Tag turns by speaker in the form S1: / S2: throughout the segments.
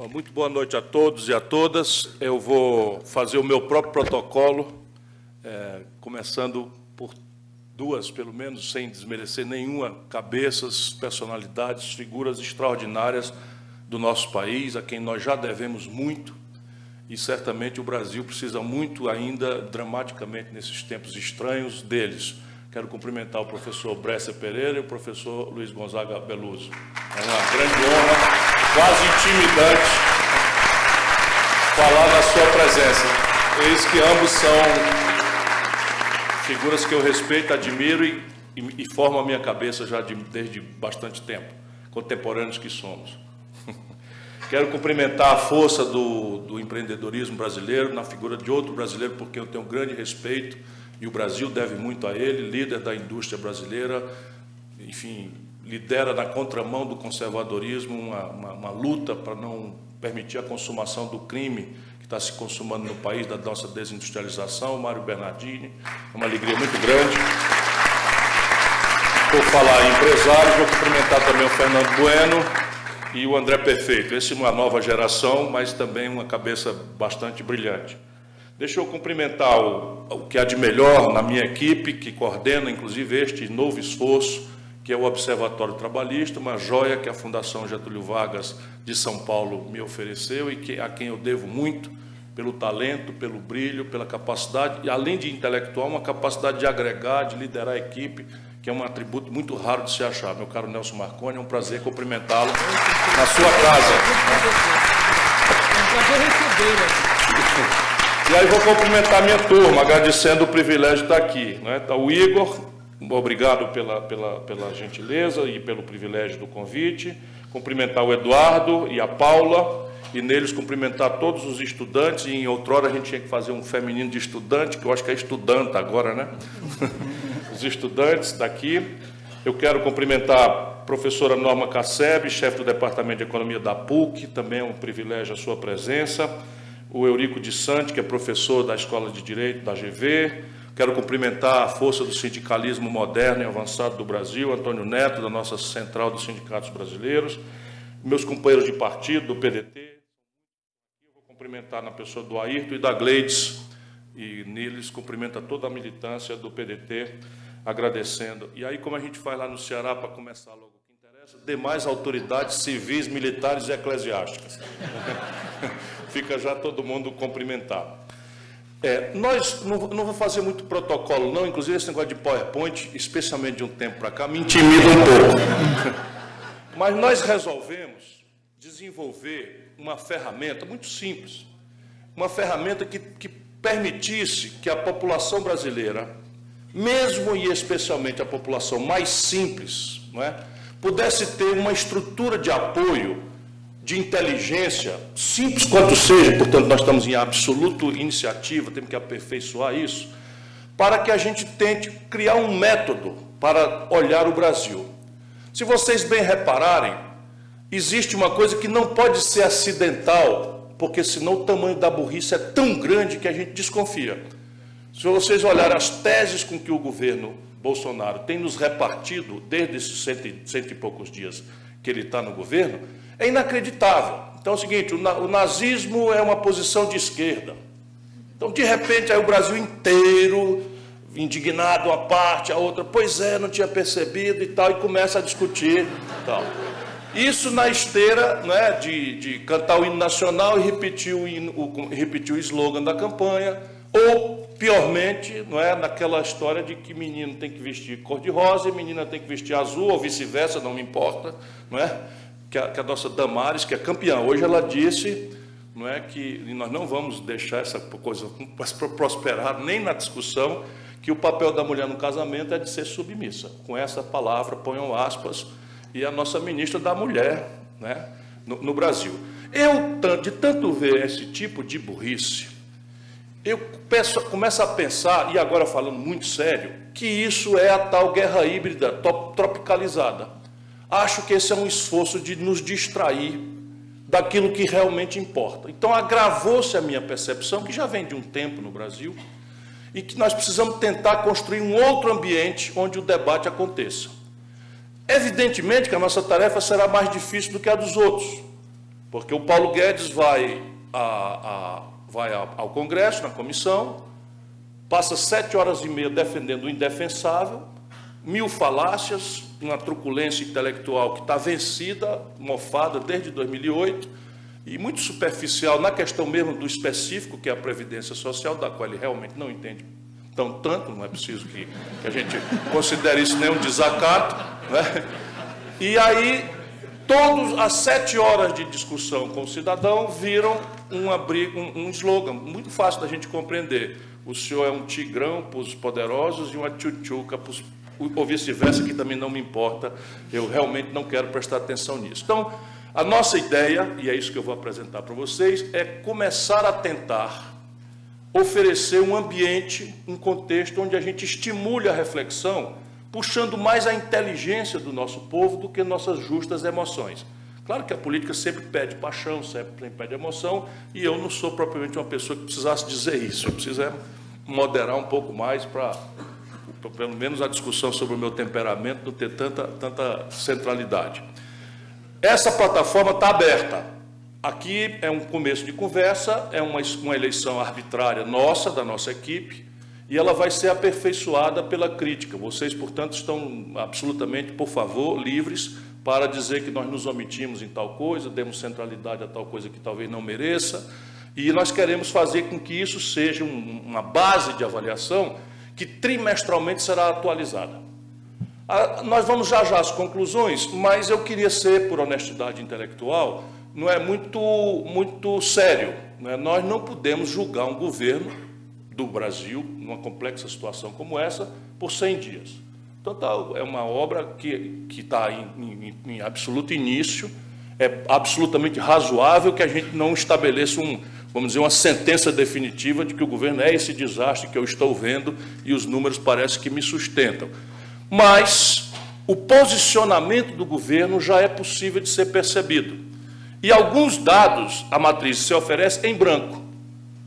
S1: Muito boa noite a todos e a todas. Eu vou fazer o meu próprio protocolo, começando por duas, pelo menos, sem desmerecer nenhuma, cabeças, personalidades, figuras extraordinárias do nosso país, a quem nós já devemos muito, e certamente o Brasil precisa muito ainda, dramaticamente, nesses tempos estranhos, deles. Quero cumprimentar o professor Bresser Pereira e o professor Luiz Gonzaga Beluso. É uma grande honra, quase intimidante, falar na sua presença. Eis que ambos são figuras que eu respeito, admiro e formam a minha cabeça já desde bastante tempo, contemporâneos que somos. Quero cumprimentar a força do empreendedorismo brasileiro, na figura de outro brasileiro, porque eu tenho um grande respeito, e o Brasil deve muito a ele, líder da indústria brasileira, enfim, lidera na contramão do conservadorismo uma luta para não permitir a consumação do crime que está se consumando no país, da nossa desindustrialização, Mário Bernardini, é uma alegria muito grande. Vou falar em empresários, vou cumprimentar também o Fernando Bueno e o André Perfeito. Esse é uma nova geração, mas também uma cabeça bastante brilhante. Deixa eu cumprimentar o que há de melhor na minha equipe, que coordena, inclusive, este novo esforço, que é o Observatório Trabalhista, uma joia que a Fundação Getúlio Vargas de São Paulo me ofereceu e a quem eu devo muito pelo talento, pelo brilho, pela capacidade, e além de intelectual, uma capacidade de agregar, de liderar a equipe, que é um atributo muito raro de se achar. Meu caro Nelson Marconi, é um prazer cumprimentá-lo na sua casa.
S2: É um prazer recebê-lo.
S1: E aí vou cumprimentar a minha turma, agradecendo o privilégio de estar aqui. Tá o Igor, obrigado pela gentileza e pelo privilégio do convite. Cumprimentar o Eduardo e a Paula, e neles cumprimentar todos os estudantes. E em outrora a gente tinha que fazer um feminino de estudante, que eu acho que é estudanta agora, né? Os estudantes daqui. Eu quero cumprimentar a professora Norma Casseb, chefe do Departamento de Economia da PUC, também é um privilégio a sua presença. O Eurico de Sante, que é professor da Escola de Direito da GV. Quero cumprimentar a força do sindicalismo moderno e avançado do Brasil, Antônio Neto, da nossa Central dos Sindicatos Brasileiros, meus companheiros de partido, do PDT. Eu vou cumprimentar na pessoa do Ayrton e da Gleides, e neles cumprimenta toda a militância do PDT, agradecendo. E aí, como a gente faz lá no Ceará, para começar logo o que interessa, demais autoridades civis, militares e eclesiásticas. Fica já todo mundo cumprimentado. Nós não vou fazer muito protocolo, não, inclusive esse negócio de PowerPoint, especialmente de um tempo para cá, me intimida um pouco. Mas nós resolvemos desenvolver uma ferramenta muito simples, uma ferramenta que permitisse que a população brasileira, mesmo e especialmente a população mais simples, não é, pudesse ter uma estrutura de apoio, de inteligência, simples quanto seja, portanto, nós estamos em absoluta iniciativa, temos que aperfeiçoar isso, para que a gente tente criar um método para olhar o Brasil. Se vocês bem repararem, existe uma coisa que não pode ser acidental, porque senão o tamanho da burrice é tão grande que a gente desconfia. Se vocês olharem as teses com que o governo Bolsonaro tem nos repartido, desde esses cento e poucos dias que ele está no governo, é inacreditável. Então é o seguinte, o nazismo é uma posição de esquerda. Então, de repente, aí o Brasil inteiro, indignado uma parte, a outra, pois é, não tinha percebido e tal, e começa a discutir tal. Isso na esteira, né, de cantar o hino nacional e repetir o slogan da campanha, ou, piormente, não é, naquela história de que menino tem que vestir cor-de-rosa e menina tem que vestir azul, ou vice-versa, não me importa, não é? Que a nossa Damares, que é campeã, hoje ela disse, não é, que nós não vamos deixar essa coisa prosperar nem na discussão, que o papel da mulher no casamento é de ser submissa. Com essa palavra, ponham aspas, e a nossa ministra da Mulher, né, no Brasil. De tanto ver esse tipo de burrice, eu começo a pensar, e agora falando muito sério, que isso é a tal guerra híbrida tropicalizada. Acho que esse é um esforço de nos distrair daquilo que realmente importa. Então, agravou-se a minha percepção, que já vem de um tempo no Brasil, e que nós precisamos tentar construir um outro ambiente onde o debate aconteça. Evidentemente que a nossa tarefa será mais difícil do que a dos outros, Porque o Paulo Guedes vai ao Congresso, na comissão, passa 7 horas e meia defendendo o indefensável, 1000 falácias, uma truculência intelectual que está vencida, mofada desde 2008, e muito superficial na questão mesmo do específico, que é a Previdência Social, da qual ele realmente não entende tanto, não é preciso que a gente considere isso nenhum desacato, né? E aí, todas as 7 horas de discussão com o cidadão viram um slogan muito fácil da gente compreender. O senhor é um tigrão para os poderosos e uma tchutchuca para os... ou vice-versa, que também não me importa, eu realmente não quero prestar atenção nisso. Então, a nossa ideia, e é isso que eu vou apresentar para vocês, é começar a tentar oferecer um ambiente, um contexto onde a gente estimule a reflexão, puxando mais a inteligência do nosso povo do que nossas justas emoções. Claro que a política sempre pede paixão, sempre pede emoção, e eu não sou propriamente uma pessoa que precisasse dizer isso. Eu preciso moderar um pouco mais para, pelo menos, a discussão sobre o meu temperamento não ter tanta centralidade. Essa plataforma está aberta. Aqui é um começo de conversa, é uma eleição arbitrária nossa, da nossa equipe, e ela vai ser aperfeiçoada pela crítica. Vocês, portanto, estão absolutamente, por favor, livres para dizer que nós nos omitimos em tal coisa, demos centralidade a tal coisa que talvez não mereça, e nós queremos fazer com que isso seja uma base de avaliação que trimestralmente será atualizada. Nós vamos já às conclusões, mas eu queria ser, por honestidade intelectual, não é muito sério, né? Nós não podemos julgar um governo do Brasil, numa complexa situação como essa, por 100 dias. Então, é uma obra que está em absoluto início, é absolutamente razoável que a gente não estabeleça vamos dizer, uma sentença definitiva de que o governo é esse desastre que eu estou vendo e os números parecem que me sustentam. Mas o posicionamento do governo já é possível de ser percebido. E alguns dados a matriz se oferece em branco.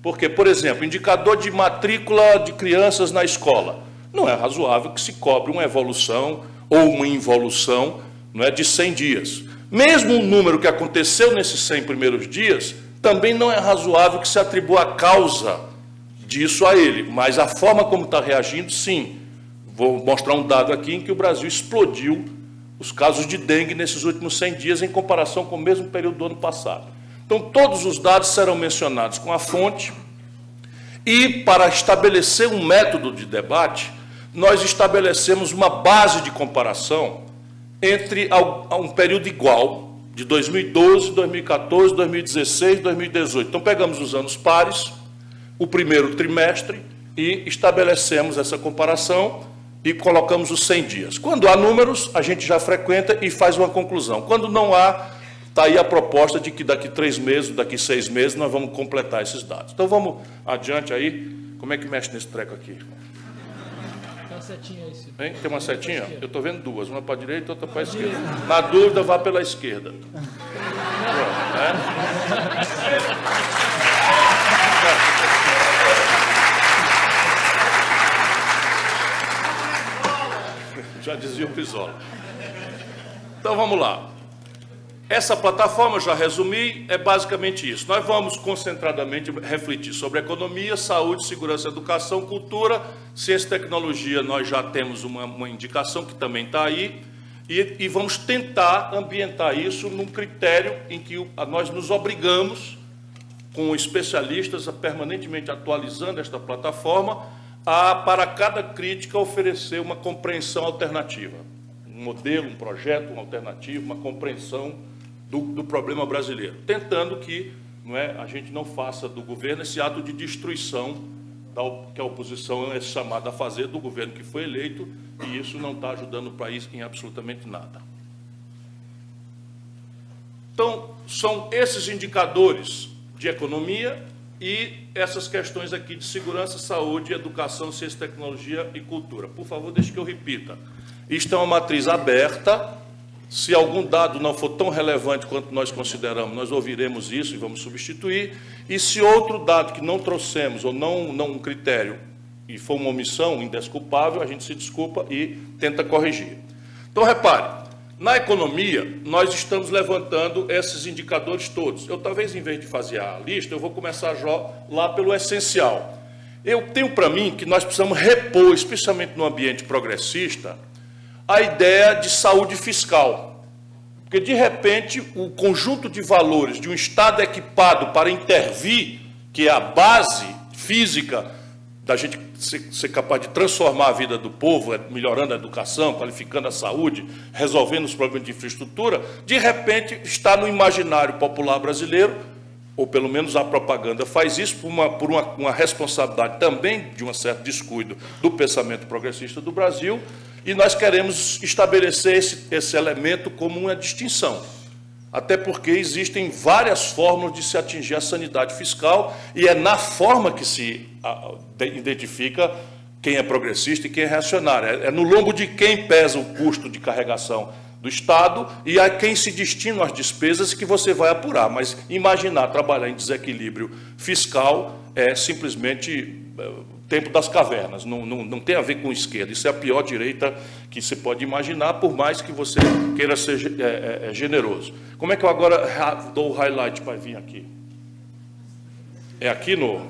S1: Porque, por exemplo, indicador de matrícula de crianças na escola. Não é razoável que se cobre uma evolução ou uma involução, não é, de 100 dias. Mesmo o número que aconteceu nesses 100 primeiros dias, também não é razoável que se atribua a causa disso a ele. Mas a forma como está reagindo, sim. Vou mostrar um dado aqui em que o Brasil explodiu os casos de dengue nesses últimos 100 dias em comparação com o mesmo período do ano passado. Então, todos os dados serão mencionados com a fonte e, para estabelecer um método de debate, nós estabelecemos uma base de comparação entre um período igual, de 2012, 2014, 2016, 2018. Então, pegamos os anos pares, o primeiro trimestre, e estabelecemos essa comparação e colocamos os 100 dias. Quando há números, a gente já frequenta e faz uma conclusão. Quando não há, está aí a proposta de que daqui 3 meses, daqui 6 meses, nós vamos completar esses dados. Então, vamos adiante aí. Como é que mexe nesse treco aqui?
S2: Tem uma setinha aí, Ciro.
S1: Tem uma setinha? Eu estou vendo duas, uma para a direita e outra para a esquerda. Na dúvida, vá pela esquerda. Pronto, né? Já dizia o Brizola. Então, vamos lá. Essa plataforma, já resumi, é basicamente isso. Nós vamos concentradamente refletir sobre economia, saúde, segurança, educação, cultura, ciência e tecnologia. Nós já temos uma indicação que também está aí, e vamos tentar ambientar isso num critério em que nós nos obrigamos, com especialistas, a permanentemente atualizando esta plataforma, para cada crítica oferecer uma compreensão alternativa, um modelo, um projeto, uma alternativa, uma compreensão do problema brasileiro, tentando que a gente não faça do governo esse ato de destruição que a oposição é chamada a fazer do governo que foi eleito, e isso não está ajudando o país em absolutamente nada. Então, são esses indicadores de economia e essas questões aqui de segurança, saúde, educação, ciência, tecnologia e cultura. Por favor, deixe que eu repita. Isto é uma matriz aberta. Se algum dado não for tão relevante quanto nós consideramos, nós ouviremos isso e vamos substituir. E se outro dado que não trouxemos, ou não um critério, e for uma omissão indesculpável, a gente se desculpa e tenta corrigir. Então, repare, Na economia, nós estamos levantando esses indicadores todos. Eu, talvez, em vez de fazer a lista, eu vou começar lá pelo essencial. Eu tenho para mim que nós precisamos repor, especialmente no ambiente progressista, a ideia de saúde fiscal. Porque, de repente, o conjunto de valores de um Estado equipado para intervir, que é a base física da gente ser capaz de transformar a vida do povo, melhorando a educação, qualificando a saúde, resolvendo os problemas de infraestrutura, de repente está no imaginário popular brasileiro, ou pelo menos a propaganda faz isso, por uma responsabilidade também de um certo descuido do pensamento progressista do Brasil, e nós queremos estabelecer esse elemento como uma distinção. Até porque existem várias formas de se atingir a sanidade fiscal e é na forma que se identifica quem é progressista e quem é reacionário. É no lombo de quem pesa o custo de carregação do Estado e a quem se destinam as despesas que você vai apurar. Mas imaginar trabalhar em desequilíbrio fiscal é simplesmente tempo das cavernas, não tem a ver com esquerda. Isso é a pior direita que você pode imaginar, por mais que você queira ser generoso. Como é que eu agora dou o highlight para vir aqui? É aqui no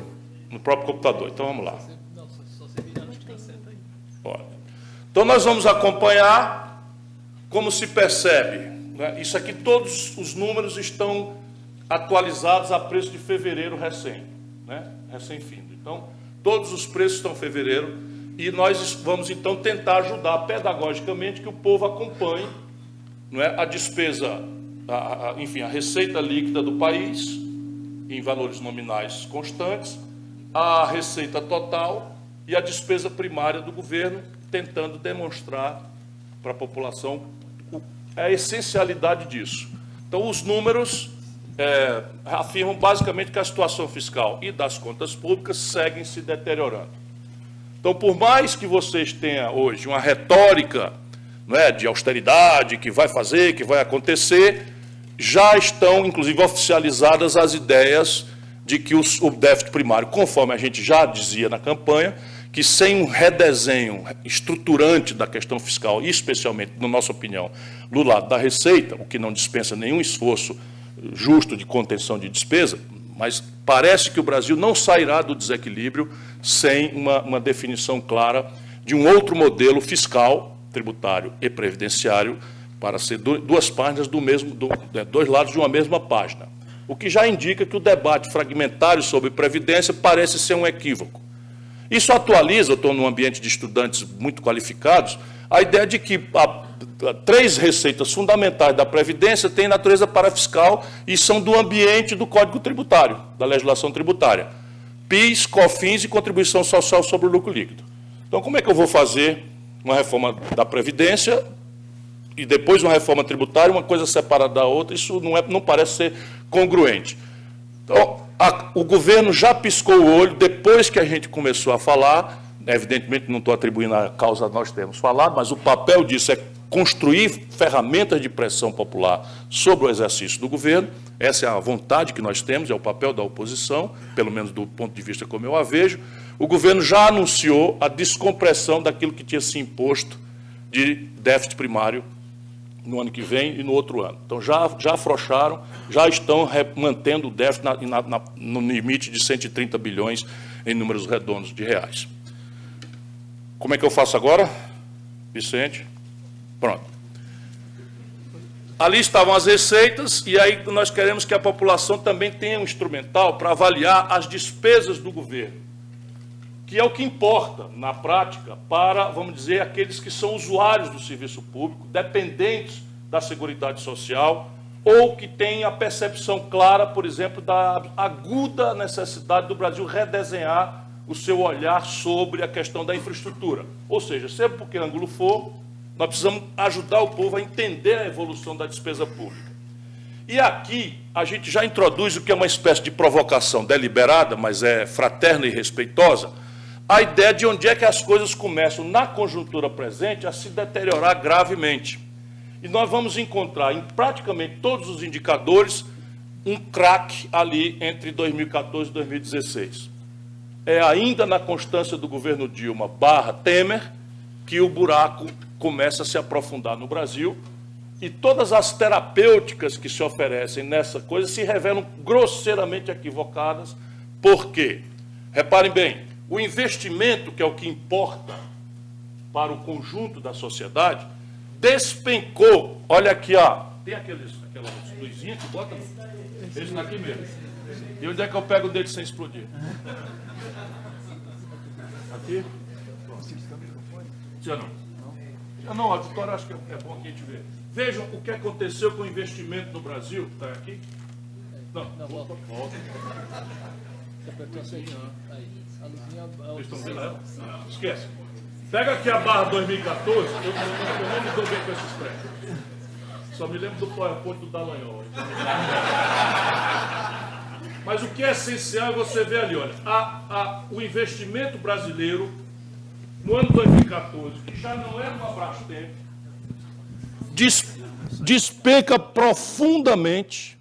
S1: próprio computador. Então, vamos lá.
S2: Não, só você virar onde está certo aí.
S1: Olha. Então, nós vamos acompanhar como se percebe, né? Isso aqui, todos os números estão atualizados a preço de fevereiro recém-findo. Então, todos os preços estão em fevereiro e nós vamos, então, tentar ajudar pedagogicamente que o povo acompanhe, não é, a despesa, enfim, a receita líquida do país, em valores nominais constantes, a receita total e a despesa primária do governo, tentando demonstrar para a população a essencialidade disso. Então, os números afirmam basicamente que a situação fiscal e das contas públicas seguem se deteriorando. Então, por mais que vocês tenham hoje uma retórica, não é, de austeridade, que vai fazer, que vai acontecer, já estão, inclusive, oficializadas as ideias de que o déficit primário, conforme a gente já dizia na campanha, que sem um redesenho estruturante da questão fiscal, e especialmente, na nossa opinião, do lado da receita, o que não dispensa nenhum esforço justo de contenção de despesa, mas parece que o Brasil não sairá do desequilíbrio sem uma definição clara de um outro modelo fiscal, tributário e previdenciário, para ser duas páginas dois lados de uma mesma página. O que já indica que o debate fragmentário sobre previdência parece ser um equívoco. Isso atualiza, eu estou num ambiente de estudantes muito qualificados, a ideia de que três receitas fundamentais da Previdência têm natureza parafiscal e são do ambiente do Código Tributário, da legislação tributária. PIS, COFINS e contribuição social sobre o lucro líquido. Então, como é que eu vou fazer uma reforma da Previdência e depois uma reforma tributária, uma coisa separada da outra? Isso não parece ser congruente. Então, o governo já piscou o olho depois que a gente começou a falar. Evidentemente, não estou atribuindo a causa a nós termos falado, mas o papel disso é construir ferramentas de pressão popular sobre o exercício do governo. Essa é a vontade que nós temos, é o papel da oposição, pelo menos do ponto de vista como eu a vejo. O governo já anunciou a descompressão daquilo que tinha se imposto de déficit primário no ano que vem e no outro ano. Então, já afrouxaram, já estão mantendo o déficit no limite de 130 bilhões em números redondos de reais. Como é que eu faço agora, Vicente? Pronto. Ali estavam as receitas, e aí nós queremos que a população também tenha um instrumental para avaliar as despesas do governo, que é o que importa, na prática, para, vamos dizer, aqueles que são usuários do serviço público, dependentes da Seguridade Social, ou que têm a percepção clara, por exemplo, da aguda necessidade do Brasil redesenhar o seu olhar sobre a questão da infraestrutura. Ou seja, sempre por que ângulo for, nós precisamos ajudar o povo a entender a evolução da despesa pública. E aqui a gente já introduz o que é uma espécie de provocação deliberada, mas é fraterna e respeitosa, a ideia de onde é que as coisas começam, na conjuntura presente, a se deteriorar gravemente. E nós vamos encontrar em praticamente todos os indicadores um craque ali entre 2014 e 2016. É ainda na constância do governo Dilma / Temer que o buraco começa a se aprofundar no Brasil e todas as terapêuticas que se oferecem nessa coisa se revelam grosseiramente equivocadas. Por quê? Reparem bem, o investimento, que é o que importa para o conjunto da sociedade, despencou. Olha aqui, ó. Tem aquelas luzinhas que bota? Esse daqui mesmo. E onde é que eu pego o dedo sem explodir? Aqui? Já não. Não, auditório, acho que é bom que a gente vê. Vejam o que aconteceu com o investimento no Brasil. Está aqui? Não, volta.
S2: Você apertou assim, ó. Aí. A luzinha...
S1: Vocês estão vendo ela? Esquece. Pega aqui a barra 2014. Eu não me dou bem com esses prédios. Só me lembro do PowerPoint do Dallagnol. Mas o que é essencial é você ver ali, olha, o investimento brasileiro no ano 2014, que já não era uma Brastemp, despenca profundamente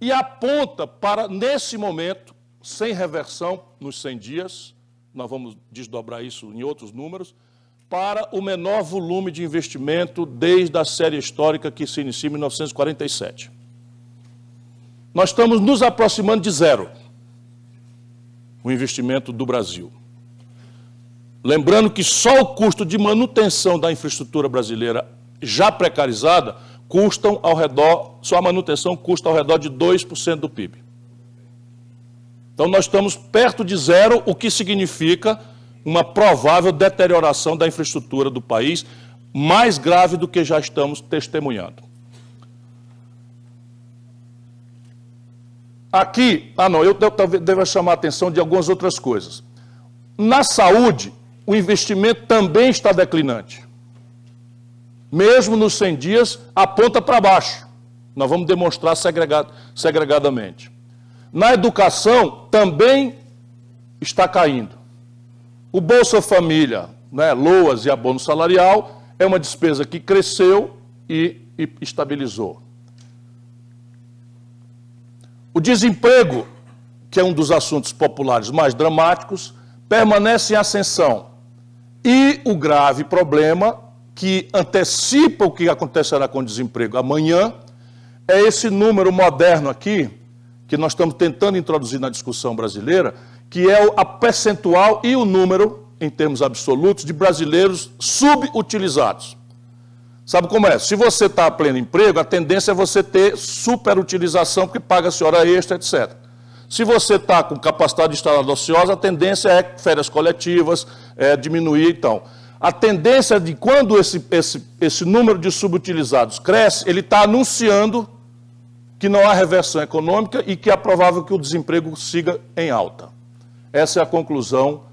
S1: e aponta para, nesse momento, sem reversão nos 100 dias, nós vamos desdobrar isso em outros números, para o menor volume de investimento desde a série histórica que se inicia em 1947. Nós estamos nos aproximando de zero, o investimento do Brasil. Lembrando que só o custo de manutenção da infraestrutura brasileira já precarizada custam ao redor, só a manutenção custa ao redor de 2% do PIB. Então nós estamos perto de zero, o que significa uma provável deterioração da infraestrutura do país, mais grave do que já estamos testemunhando. Aqui, eu talvez deva chamar a atenção de algumas outras coisas. Na saúde, o investimento também está declinante. Mesmo nos 100 dias, aponta para baixo. Nós vamos demonstrar segregadamente. Na educação, também está caindo. O Bolsa Família, LOAS e abono salarial, é uma despesa que cresceu e estabilizou. O desemprego, que é um dos assuntos populares mais dramáticos, permanece em ascensão. E o grave problema, que antecipa o que acontecerá com o desemprego amanhã, é esse número moderno aqui, que nós estamos tentando introduzir na discussão brasileira, que é a percentual e o número, em termos absolutos, de brasileiros subutilizados. Sabe como é? Se você está a pleno emprego, a tendência é você ter superutilização, porque paga-se hora extra, etc. Se você está com capacidade instalada ociosa, a tendência é férias coletivas, diminuir, então. A tendência de quando esse número de subutilizados cresce, ele está anunciando que não há reversão econômica e que é provável que o desemprego siga em alta. Essa é a conclusão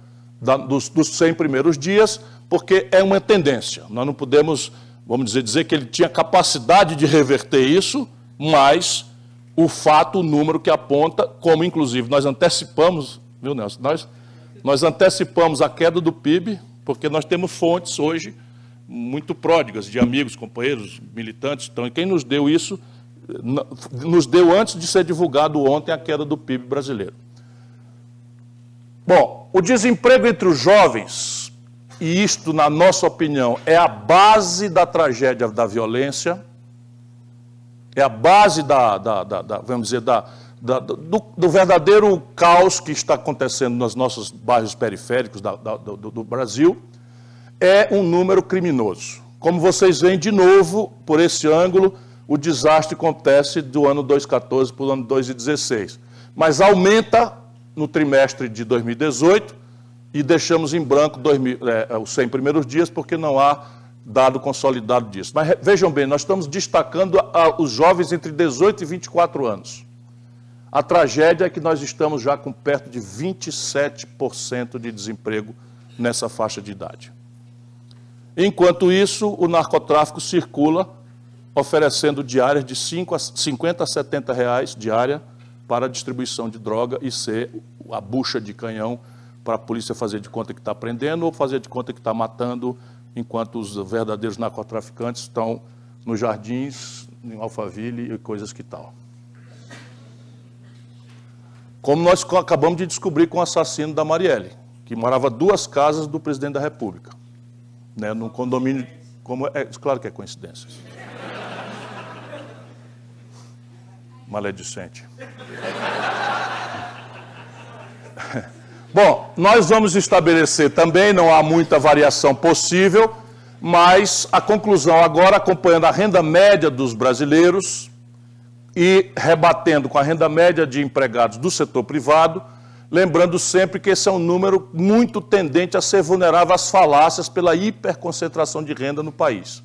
S1: dos 100 primeiros dias, porque é uma tendência. Nós não podemos, vamos dizer que ele tinha capacidade de reverter isso, mas o fato, o número que aponta, como inclusive nós antecipamos, viu, Nelson? Nós antecipamos a queda do PIB, porque nós temos fontes hoje muito pródigas de amigos, companheiros, militantes. Então, quem nos deu isso, nos deu antes de ser divulgado ontem a queda do PIB brasileiro. Bom, o desemprego entre os jovens, e isto, na nossa opinião, é a base da tragédia da violência, é a base vamos dizer, do verdadeiro caos que está acontecendo nos nossos bairros periféricos do Brasil, é um número criminoso. Como vocês veem, de novo, por esse ângulo, o desastre acontece do ano 2014 para o ano 2016. Mas aumenta no trimestre de 2018 e deixamos em branco os 100 primeiros dias, porque não há dado consolidado disso. Mas vejam bem, nós estamos destacando os jovens entre 18 e 24 anos. A tragédia é que nós estamos já com perto de 27% de desemprego nessa faixa de idade. Enquanto isso, o narcotráfico circula, oferecendo diárias de 50 a 70 reais diária para a distribuição de droga e ser a bucha de canhão para a polícia fazer de conta que está prendendo ou fazer de conta que está matando, enquanto os verdadeiros narcotraficantes estão nos jardins, em Alphaville e coisas que tal. Como nós acabamos de descobrir com o assassino da Marielle, que morava 2 casas do presidente da República, num condomínio, claro que é coincidência.
S3: maledicente. Bom, nós vamos estabelecer também, não há muita variação possível, mas a conclusão agora, acompanhando a renda média dos brasileiros e rebatendo com a renda média de empregados do setor privado, lembrando sempre que esse é um número muito tendente a ser vulnerável às falácias pela hiperconcentração de renda no país.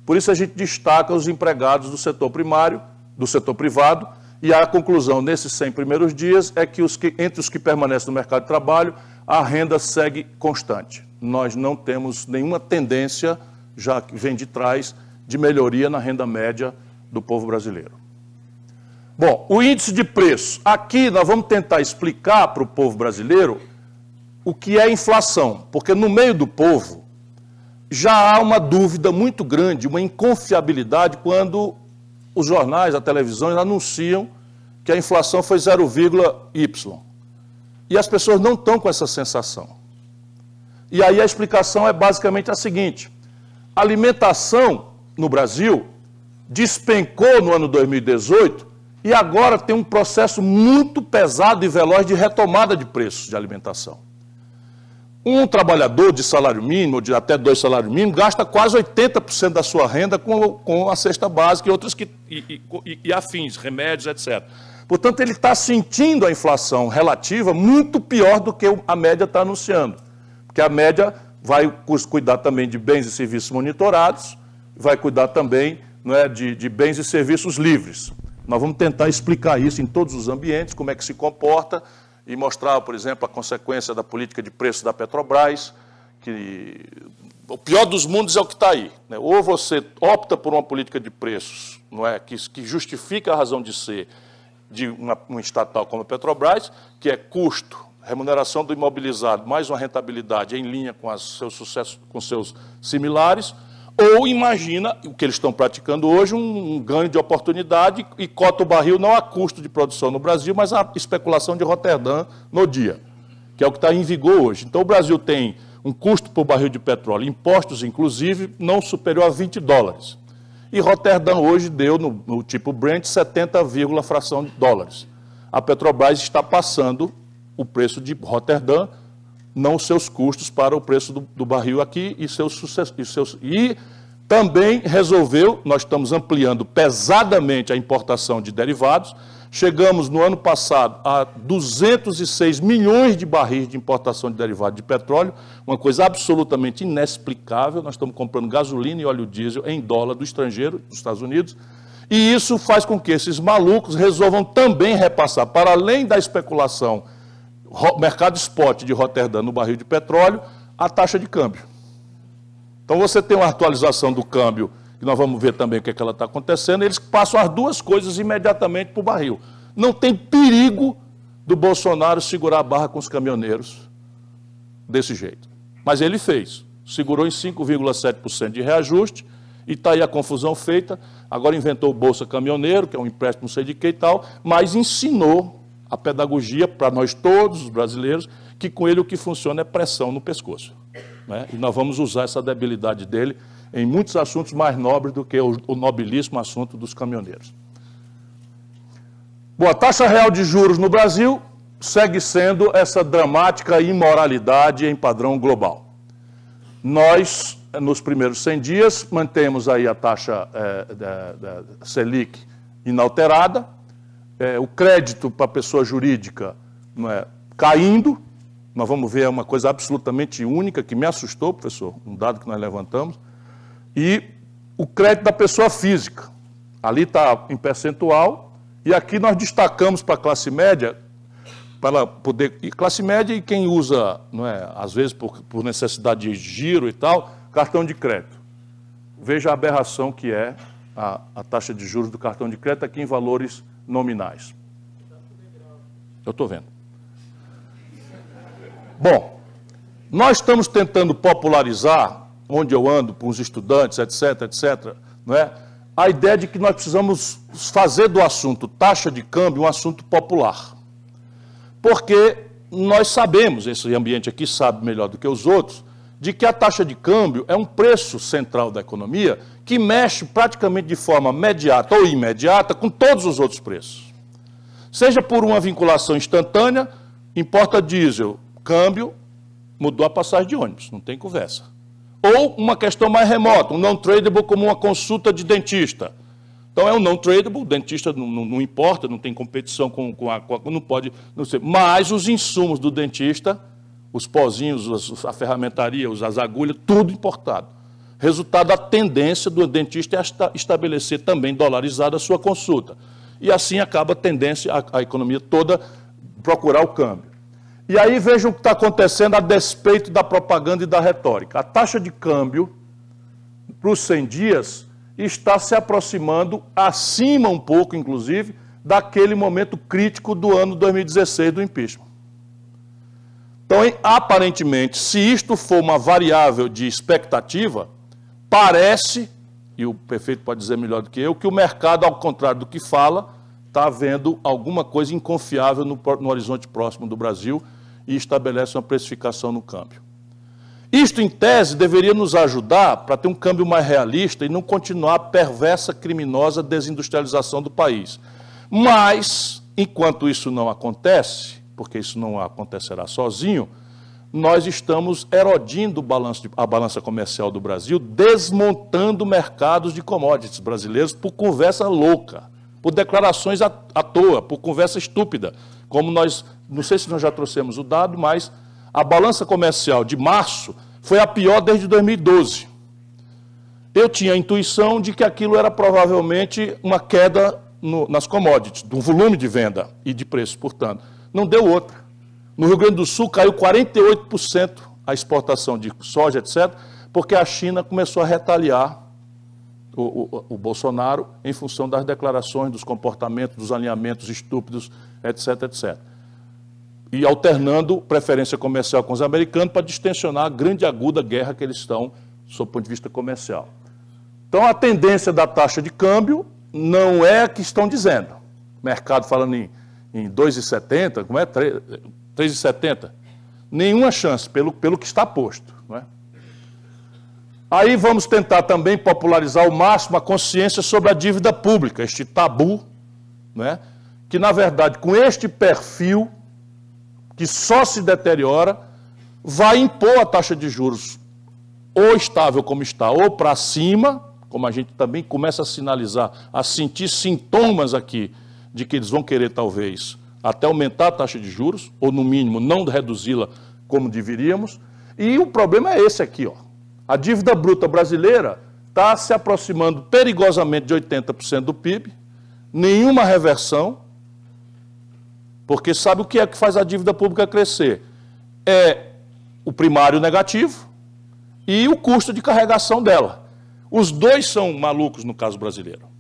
S3: Por isso a gente destaca os empregados do setor primário, do setor privado, e a conclusão nesses 100 primeiros dias é que, entre os que permanecem no mercado de trabalho, a renda segue constante. Nós não temos nenhuma tendência, já que vem de trás, de melhoria na renda média do povo brasileiro. Bom, o índice de preço. Aqui nós vamos tentar explicar para o povo brasileiro o que é inflação, porque no meio do povo já há uma dúvida muito grande, uma inconfiabilidade quando os jornais, a televisão anunciam que a inflação foi 0,y. E as pessoas não estão com essa sensação. E aí a explicação é basicamente a seguinte: a alimentação no Brasil despencou no ano 2018 e agora tem um processo muito pesado e veloz de retomada de preços de alimentação. Um trabalhador de salário mínimo, ou de até 2 salários mínimos, gasta quase 80% da sua renda com a cesta básica e outras e afins, remédios, etc. Portanto, ele está sentindo a inflação relativa muito pior do que a média está anunciando. Porque a média vai cuidar também de bens e serviços monitorados, vai cuidar também, não é, de bens e serviços livres. Nós vamos tentar explicar isso em todos os ambientes, como é que se comporta, e mostrar, por exemplo, a consequência da política de preço da Petrobras, que o pior dos mundos é o que está aí, né? Ou você opta por uma política de preços, não é, que justifica a razão de ser de uma estatal como a Petrobras, que é custo, remuneração do imobilizado, mais uma rentabilidade em linha com seus sucessos, com seus similares, ou imagina o que eles estão praticando hoje, um ganho de oportunidade e cota o barril não a custo de produção no Brasil, mas a especulação de Roterdã no dia, que é o que está em vigor hoje. Então o Brasil tem um custo por barril de petróleo, impostos inclusive, não superior a 20 dólares. E Roterdã hoje deu, no tipo Brent, 70, fração de dólares. A Petrobras está passando o preço de Roterdã, não os seus custos para o preço do barril aqui e também resolveu, nós estamos ampliando pesadamente a importação de derivados, chegamos no ano passado a 206 milhões de barris de importação de derivados de petróleo, uma coisa absolutamente inexplicável. Nós estamos comprando gasolina e óleo diesel em dólar do estrangeiro, dos Estados Unidos, e isso faz com que esses malucos resolvam também repassar, para além da especulação, mercado spot de Roterdã no barril de petróleo, a taxa de câmbio. Então você tem uma atualização do câmbio, que nós vamos ver também o que é que ela está acontecendo, eles passam as duas coisas imediatamente para o barril. Não tem perigo do Bolsonaro segurar a barra com os caminhoneiros desse jeito. Mas ele fez, segurou em 5,7% de reajuste, e está aí a confusão feita, agora inventou o Bolsa Caminhoneiro, que é um empréstimo não sei de que e tal, mas ensinou a pedagogia para nós todos, os brasileiros, que com ele o que funciona é pressão no pescoço, né? E nós vamos usar essa debilidade dele em muitos assuntos mais nobres do que o nobilíssimo assunto dos caminhoneiros. Bom, a taxa real de juros no Brasil segue sendo essa dramática imoralidade em padrão global. Nós, nos primeiros 100 dias, mantemos aí a taxa da Selic inalterada, o crédito para a pessoa jurídica, não é, caindo. Nós vamos ver uma coisa absolutamente única que me assustou, professor, um dado que nós levantamos, e o crédito da pessoa física. Ali está em percentual, e aqui nós destacamos para a classe média, para poder, e classe média e quem usa, não é, às vezes por necessidade de giro e tal, cartão de crédito. Veja a aberração que é a taxa de juros do cartão de crédito aqui em valores nominais. Eu estou vendo. Bom, nós estamos tentando popularizar, onde eu ando, com os estudantes, etc., não é? A ideia de que nós precisamos fazer do assunto taxa de câmbio um assunto popular. Porque nós sabemos, esse ambiente aqui sabe melhor do que os outros, de que a taxa de câmbio é um preço central da economia que mexe praticamente de forma imediata ou imediata com todos os outros preços. Seja por uma vinculação instantânea, importa diesel, câmbio, mudou a passagem de ônibus, não tem conversa. Ou uma questão mais remota, um non-tradable como uma consulta de dentista. Então é um non-tradable, o dentista não importa, não tem competição não pode, não sei. Mas os insumos do dentista, os pozinhos, a ferramentaria, as agulhas, tudo importado. Resultado da tendência do dentista é estabelecer também dolarizada a sua consulta. E assim acaba a tendência, a economia toda, procurar o câmbio. E aí vejam o que está acontecendo a despeito da propaganda e da retórica. A taxa de câmbio para os 100 dias está se aproximando, acima um pouco, inclusive, daquele momento crítico do ano 2016 do impeachment. Então, aparentemente, se isto for uma variável de expectativa, parece, e o prefeito pode dizer melhor do que eu, que o mercado, ao contrário do que fala, está vendo alguma coisa inconfiável no horizonte próximo do Brasil e estabelece uma precificação no câmbio. Isto, em tese, deveria nos ajudar para ter um câmbio mais realista e não continuar a perversa, criminosa desindustrialização do país. Mas, enquanto isso não acontece, porque isso não acontecerá sozinho, nós estamos erodindo a balança comercial do Brasil, desmontando mercados de commodities brasileiros por conversa louca, por declarações à toa, por conversa estúpida. Como nós, não sei se nós já trouxemos o dado, mas a balança comercial de março foi a pior desde 2012. Eu tinha a intuição de que aquilo era provavelmente uma queda nas commodities, do volume de venda e de preço, portanto. Não deu outra. No Rio Grande do Sul caiu 48% a exportação de soja, etc., porque a China começou a retaliar o Bolsonaro em função das declarações, dos comportamentos, dos alinhamentos estúpidos, etc., etc. E alternando preferência comercial com os americanos para distensionar a grande e aguda guerra que eles estão, sob o ponto de vista comercial. Então, a tendência da taxa de câmbio não é a que estão dizendo. O mercado falando em 2,70, como é? 3,70. Nenhuma chance, pelo que está posto. Não é? Aí vamos tentar também popularizar ao máximo a consciência sobre a dívida pública, este tabu, não é? Que, na verdade, com este perfil, que só se deteriora, vai impor a taxa de juros ou estável como está, ou para cima, como a gente também começa a sinalizar, a sentir sintomas aqui de que eles vão querer, talvez, até aumentar a taxa de juros, ou, no mínimo, não reduzi-la como deveríamos. E o problema é esse aqui, ó. A dívida bruta brasileira está se aproximando perigosamente de 80% do PIB, nenhuma reversão, porque sabe o que é que faz a dívida pública crescer? É o primário negativo e o custo de carregação dela. Os dois são malucos no caso brasileiro.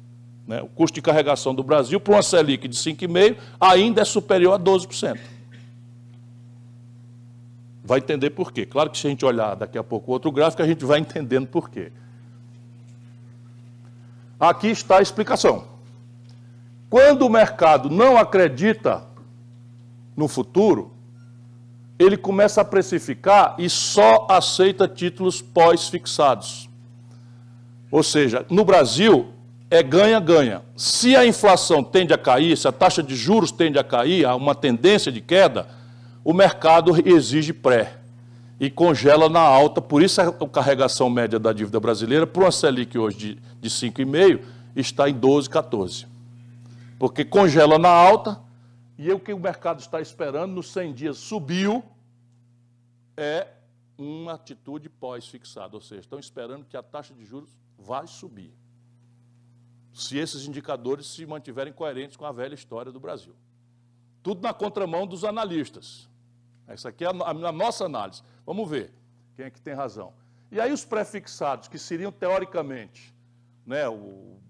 S3: Né? O custo de carregação do Brasil, para uma Selic de 5,5%, ainda é superior a 12%. Vai entender por quê. Claro que se a gente olhar daqui a pouco outro gráfico, a gente vai entendendo por quê. Aqui está a explicação. Quando o mercado não acredita no futuro, ele começa a precificar e só aceita títulos pós-fixados. Ou seja, no Brasil, é ganha-ganha. Se a inflação tende a cair, se a taxa de juros tende a cair, há uma tendência de queda, o mercado exige pré e congela na alta. Por isso a carregação média da dívida brasileira, para uma Selic hoje de 5,5%, está em 12, 14%. Porque congela na alta e o que o mercado está esperando nos 100 dias subiu é uma atitude pós-fixada. Ou seja, estão esperando que a taxa de juros vai subir, se esses indicadores se mantiverem coerentes com a velha história do Brasil. Tudo na contramão dos analistas. Essa aqui é a nossa análise. Vamos ver quem é que tem razão. E aí os pré-fixados, que seriam, teoricamente, né,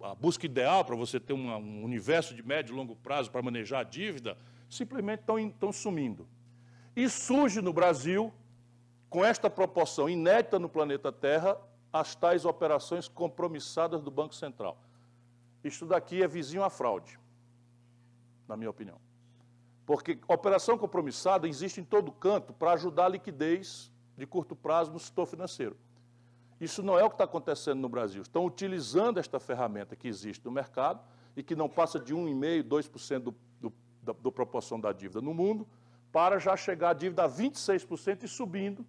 S3: a busca ideal para você ter um universo de médio e longo prazo para manejar a dívida, simplesmente estão sumindo. E surge no Brasil, com esta proporção inédita no planeta Terra, as tais operações compromissadas do Banco Central. Isto daqui é vizinho à fraude, na minha opinião. Porque operação compromissada existe em todo canto para ajudar a liquidez de curto prazo no setor financeiro. Isso não é o que está acontecendo no Brasil. Estão utilizando esta ferramenta que existe no mercado e que não passa de 1,5%, 2% da proporção da dívida no mundo, para já chegar a dívida a 26% e subindo.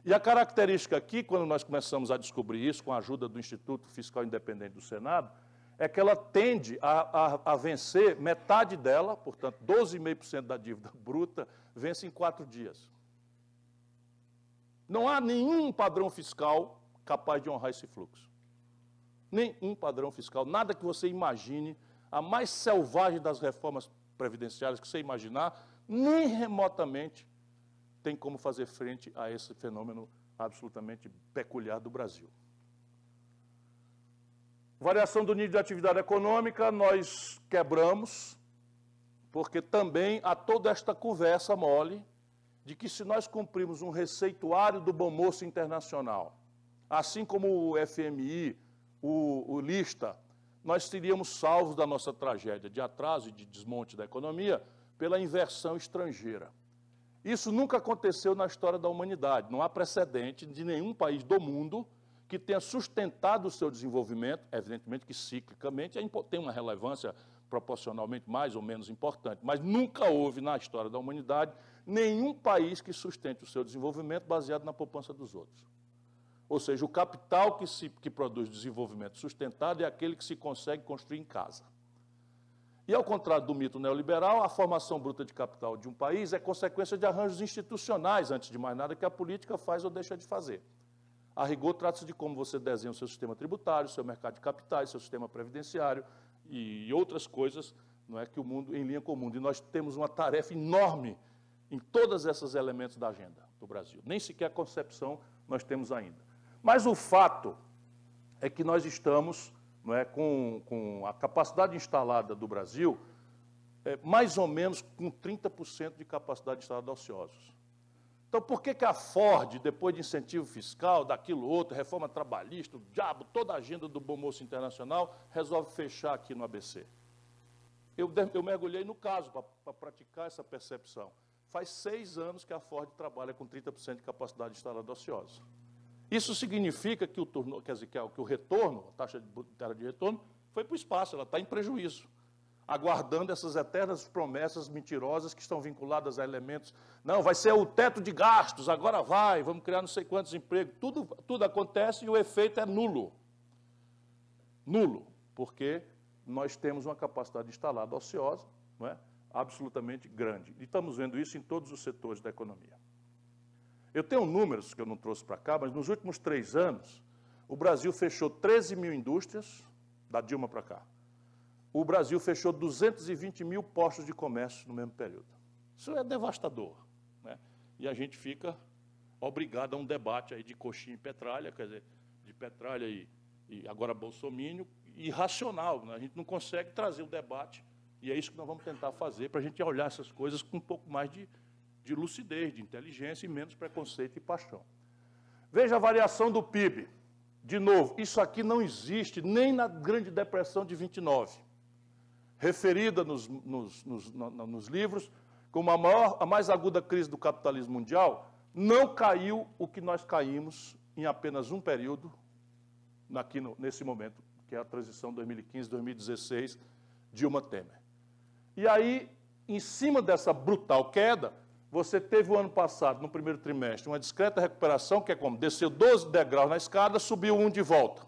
S3: E a característica aqui, quando nós começamos a descobrir isso, com a ajuda do Instituto Fiscal Independente do Senado, é que ela tende a vencer metade dela, portanto, 12,5% da dívida bruta, vence em 4 dias. Não há nenhum padrão fiscal capaz de honrar esse fluxo. Nenhum padrão fiscal, nada que você imagine, a mais selvagem das reformas previdenciárias que você imaginar, nem remotamente tem como fazer frente a esse fenômeno absolutamente peculiar do Brasil. Variação do nível de atividade econômica, nós quebramos, porque também há toda esta conversa mole de que se nós cumprirmos um receituário do Bom Moço Internacional, assim como o FMI, o Lista, nós seríamos salvos da nossa tragédia de atraso e de desmonte da economia pela inversão estrangeira. Isso nunca aconteceu na história da humanidade. Não há precedente de nenhum país do mundo que tenha sustentado o seu desenvolvimento, evidentemente que ciclicamente tem uma relevância proporcionalmente mais ou menos importante, mas nunca houve na história da humanidade nenhum país que sustente o seu desenvolvimento baseado na poupança dos outros. Ou seja, o capital que produz desenvolvimento sustentado é aquele que se consegue construir em casa. E, ao contrário do mito neoliberal, a formação bruta de capital de um país é consequência de arranjos institucionais, antes de mais nada, que a política faz ou deixa de fazer. A rigor, trata-se de como você desenha o seu sistema tributário, o seu mercado de capitais, seu sistema previdenciário e outras coisas, não é, que o mundo, em linha com o mundo. E nós temos uma tarefa enorme em todos esses elementos da agenda do Brasil. Nem sequer a concepção nós temos ainda. Mas o fato é que nós estamos, não é, com a capacidade instalada do Brasil, mais ou menos com 30% de capacidade instalada de ociosos. Então, por que a Ford, depois de incentivo fiscal, daquilo outro, reforma trabalhista, o diabo, toda a agenda do Bom Moço Internacional, resolve fechar aqui no ABC? Eu mergulhei no caso para praticar essa percepção. Faz 6 anos que a Ford trabalha com 30% de capacidade instalada de ociosos. Isso significa que o retorno, a taxa de retorno, foi para o espaço, ela está em prejuízo, aguardando essas eternas promessas mentirosas que estão vinculadas a elementos. Não, vai ser o teto de gastos, agora vai, vamos criar não sei quantos empregos. Tudo acontece e o efeito é nulo. Nulo, porque nós temos uma capacidade instalada ociosa, não é, absolutamente grande. E estamos vendo isso em todos os setores da economia. Eu tenho números que eu não trouxe para cá, mas nos últimos 3 anos, o Brasil fechou 13 mil indústrias, da Dilma para cá. O Brasil fechou 220 mil postos de comércio no mesmo período. Isso é devastador, né? E a gente fica obrigado a um debate aí de coxinha e petralha, quer dizer, de petralha e agora bolsomínio, irracional, né? A gente não consegue trazer o debate, e é isso que nós vamos tentar fazer, para a gente olhar essas coisas com um pouco mais de lucidez, de inteligência e menos preconceito e paixão. Veja a variação do PIB. De novo, isso aqui não existe nem na Grande Depressão de 29, referida nos livros como a mais aguda crise do capitalismo mundial. Não caiu o que nós caímos em apenas um período, nesse momento, que é a transição 2015-2016, Dilma-Temer. E aí, em cima dessa brutal queda, você teve o ano passado, no primeiro trimestre, uma discreta recuperação, que é como? Desceu 12 degraus na escada, subiu 1 de volta.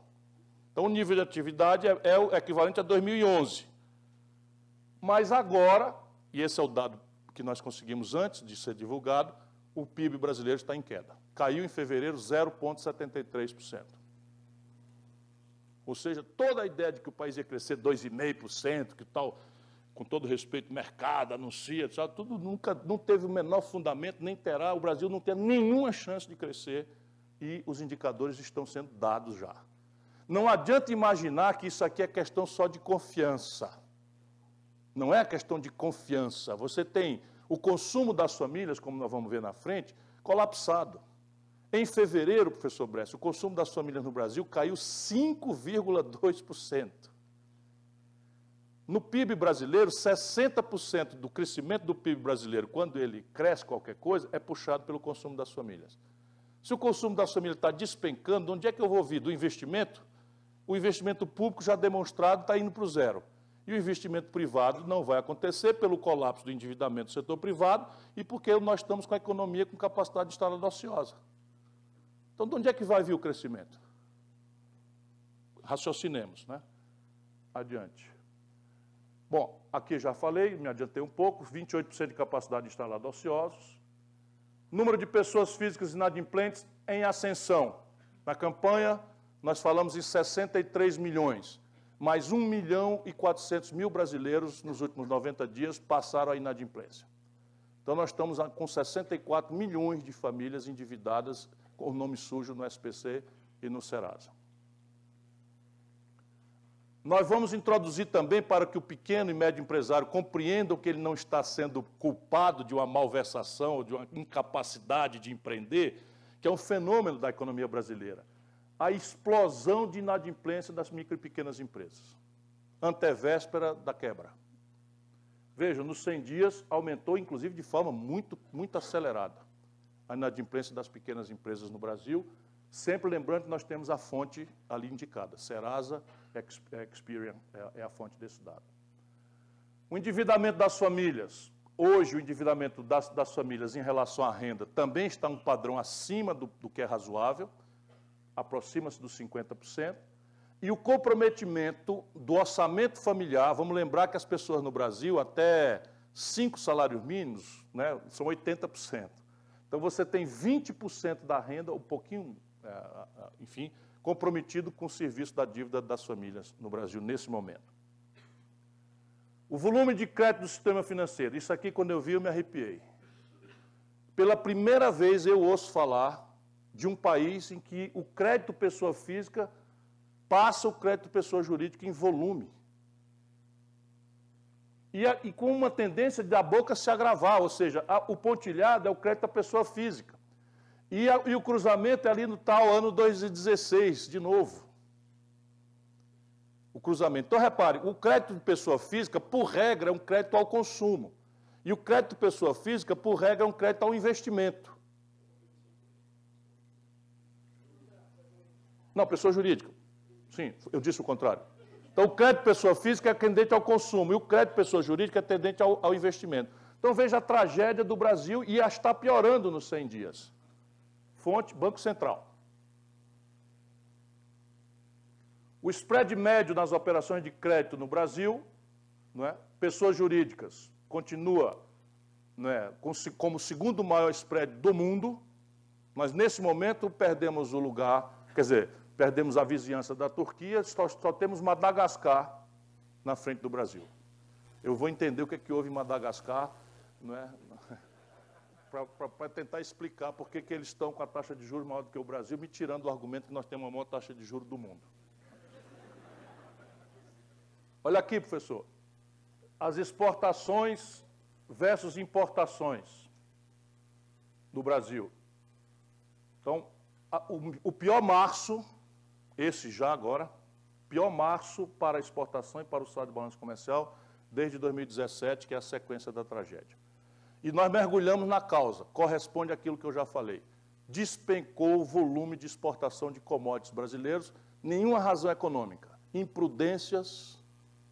S3: Então, o nível de atividade é o equivalente a 2011. Mas agora, e esse é o dado que nós conseguimos antes de ser divulgado, o PIB brasileiro está em queda. Caiu em fevereiro 0,73%. Ou seja, toda a ideia de que o país ia crescer 2,5%, que tal, com todo respeito, mercado, anuncia, sabe, tudo não teve o menor fundamento, nem terá. O Brasil não tem nenhuma chance de crescer e os indicadores estão sendo dados já. Não adianta imaginar que isso aqui é questão só de confiança. Não é questão de confiança. Você tem o consumo das famílias, como nós vamos ver na frente, colapsado. Em fevereiro, professor Bresser, o consumo das famílias no Brasil caiu 5,2%. No PIB brasileiro, 60% do crescimento do PIB brasileiro, quando ele cresce qualquer coisa, é puxado pelo consumo das famílias. Se o consumo das famílias está despencando, de onde é que eu vou vir? Do investimento? O investimento público já demonstrado está indo para o zero. E o investimento privado não vai acontecer pelo colapso do endividamento do setor privado e porque nós estamos com a economia com capacidade instalada ociosa. Então, de onde é que vai vir o crescimento? Raciocinemos, né? Adiante. Bom, aqui já falei, me adiantei um pouco, 28% de capacidade instalada ociosos. Número de pessoas físicas inadimplentes em ascensão. Na campanha, nós falamos em 63 milhões. Mais 1.400.000 brasileiros, nos últimos 90 dias, passaram a inadimplência. Então, nós estamos com 64 milhões de famílias endividadas com o nome sujo no SPC e no Serasa. Nós vamos introduzir também, para que o pequeno e médio empresário compreendam que ele não está sendo culpado de uma malversação ou de uma incapacidade de empreender, que é um fenômeno da economia brasileira, a explosão de inadimplência das micro e pequenas empresas, antevéspera da quebra. Vejam, nos 100 dias aumentou, inclusive, de forma muito acelerada a inadimplência das pequenas empresas no Brasil, sempre lembrando que nós temos a fonte ali indicada, Serasa, Experian é a fonte desse dado. O endividamento das famílias. Hoje, o endividamento das famílias em relação à renda também está um padrão acima do que é razoável, aproxima-se dos 50%. E o comprometimento do orçamento familiar, vamos lembrar que as pessoas no Brasil, até 5 salários mínimos, né, são 80%. Então, você tem 20% da renda, um pouquinho, enfim, comprometido com o serviço da dívida das famílias no Brasil, nesse momento. O volume de crédito do sistema financeiro. Isso aqui, quando eu vi, eu me arrepiei. Pela primeira vez, eu ouço falar de um país em que o crédito pessoa física passa o crédito pessoa jurídica em volume. E com uma tendência da boca se agravar, ou seja, o pontilhado é o crédito da pessoa física. E o cruzamento é ali no tal ano 2016, de novo. O cruzamento. Então, repare, o crédito de pessoa física, por regra, é um crédito ao consumo. E o crédito de pessoa física, por regra, é um crédito ao investimento. Não, pessoa jurídica. Sim, eu disse o contrário. Então, o crédito de pessoa física é tendente ao consumo e o crédito de pessoa jurídica é tendente ao investimento. Então, veja a tragédia do Brasil e a está piorando nos 100 dias. Fonte, Banco Central. O spread médio nas operações de crédito no Brasil, não é? Pessoas jurídicas, continua, não é, como o segundo maior spread do mundo, mas nesse momento perdemos o lugar, quer dizer, perdemos a vizinhança da Turquia, só temos Madagascar na frente do Brasil. Eu vou entender o que é que houve em Madagascar, não é? Para tentar explicar por que eles estão com a taxa de juros maior do que o Brasil, me tirando o argumento que nós temos a maior taxa de juros do mundo. Olha aqui, professor. As exportações versus importações do Brasil. Então, o pior março, esse já agora, pior março para a exportação e para o saldo de balanço comercial desde 2017, que é a sequência da tragédia. E nós mergulhamos na causa, corresponde àquilo que eu já falei. Despencou o volume de exportação de commodities brasileiros, nenhuma razão econômica, imprudências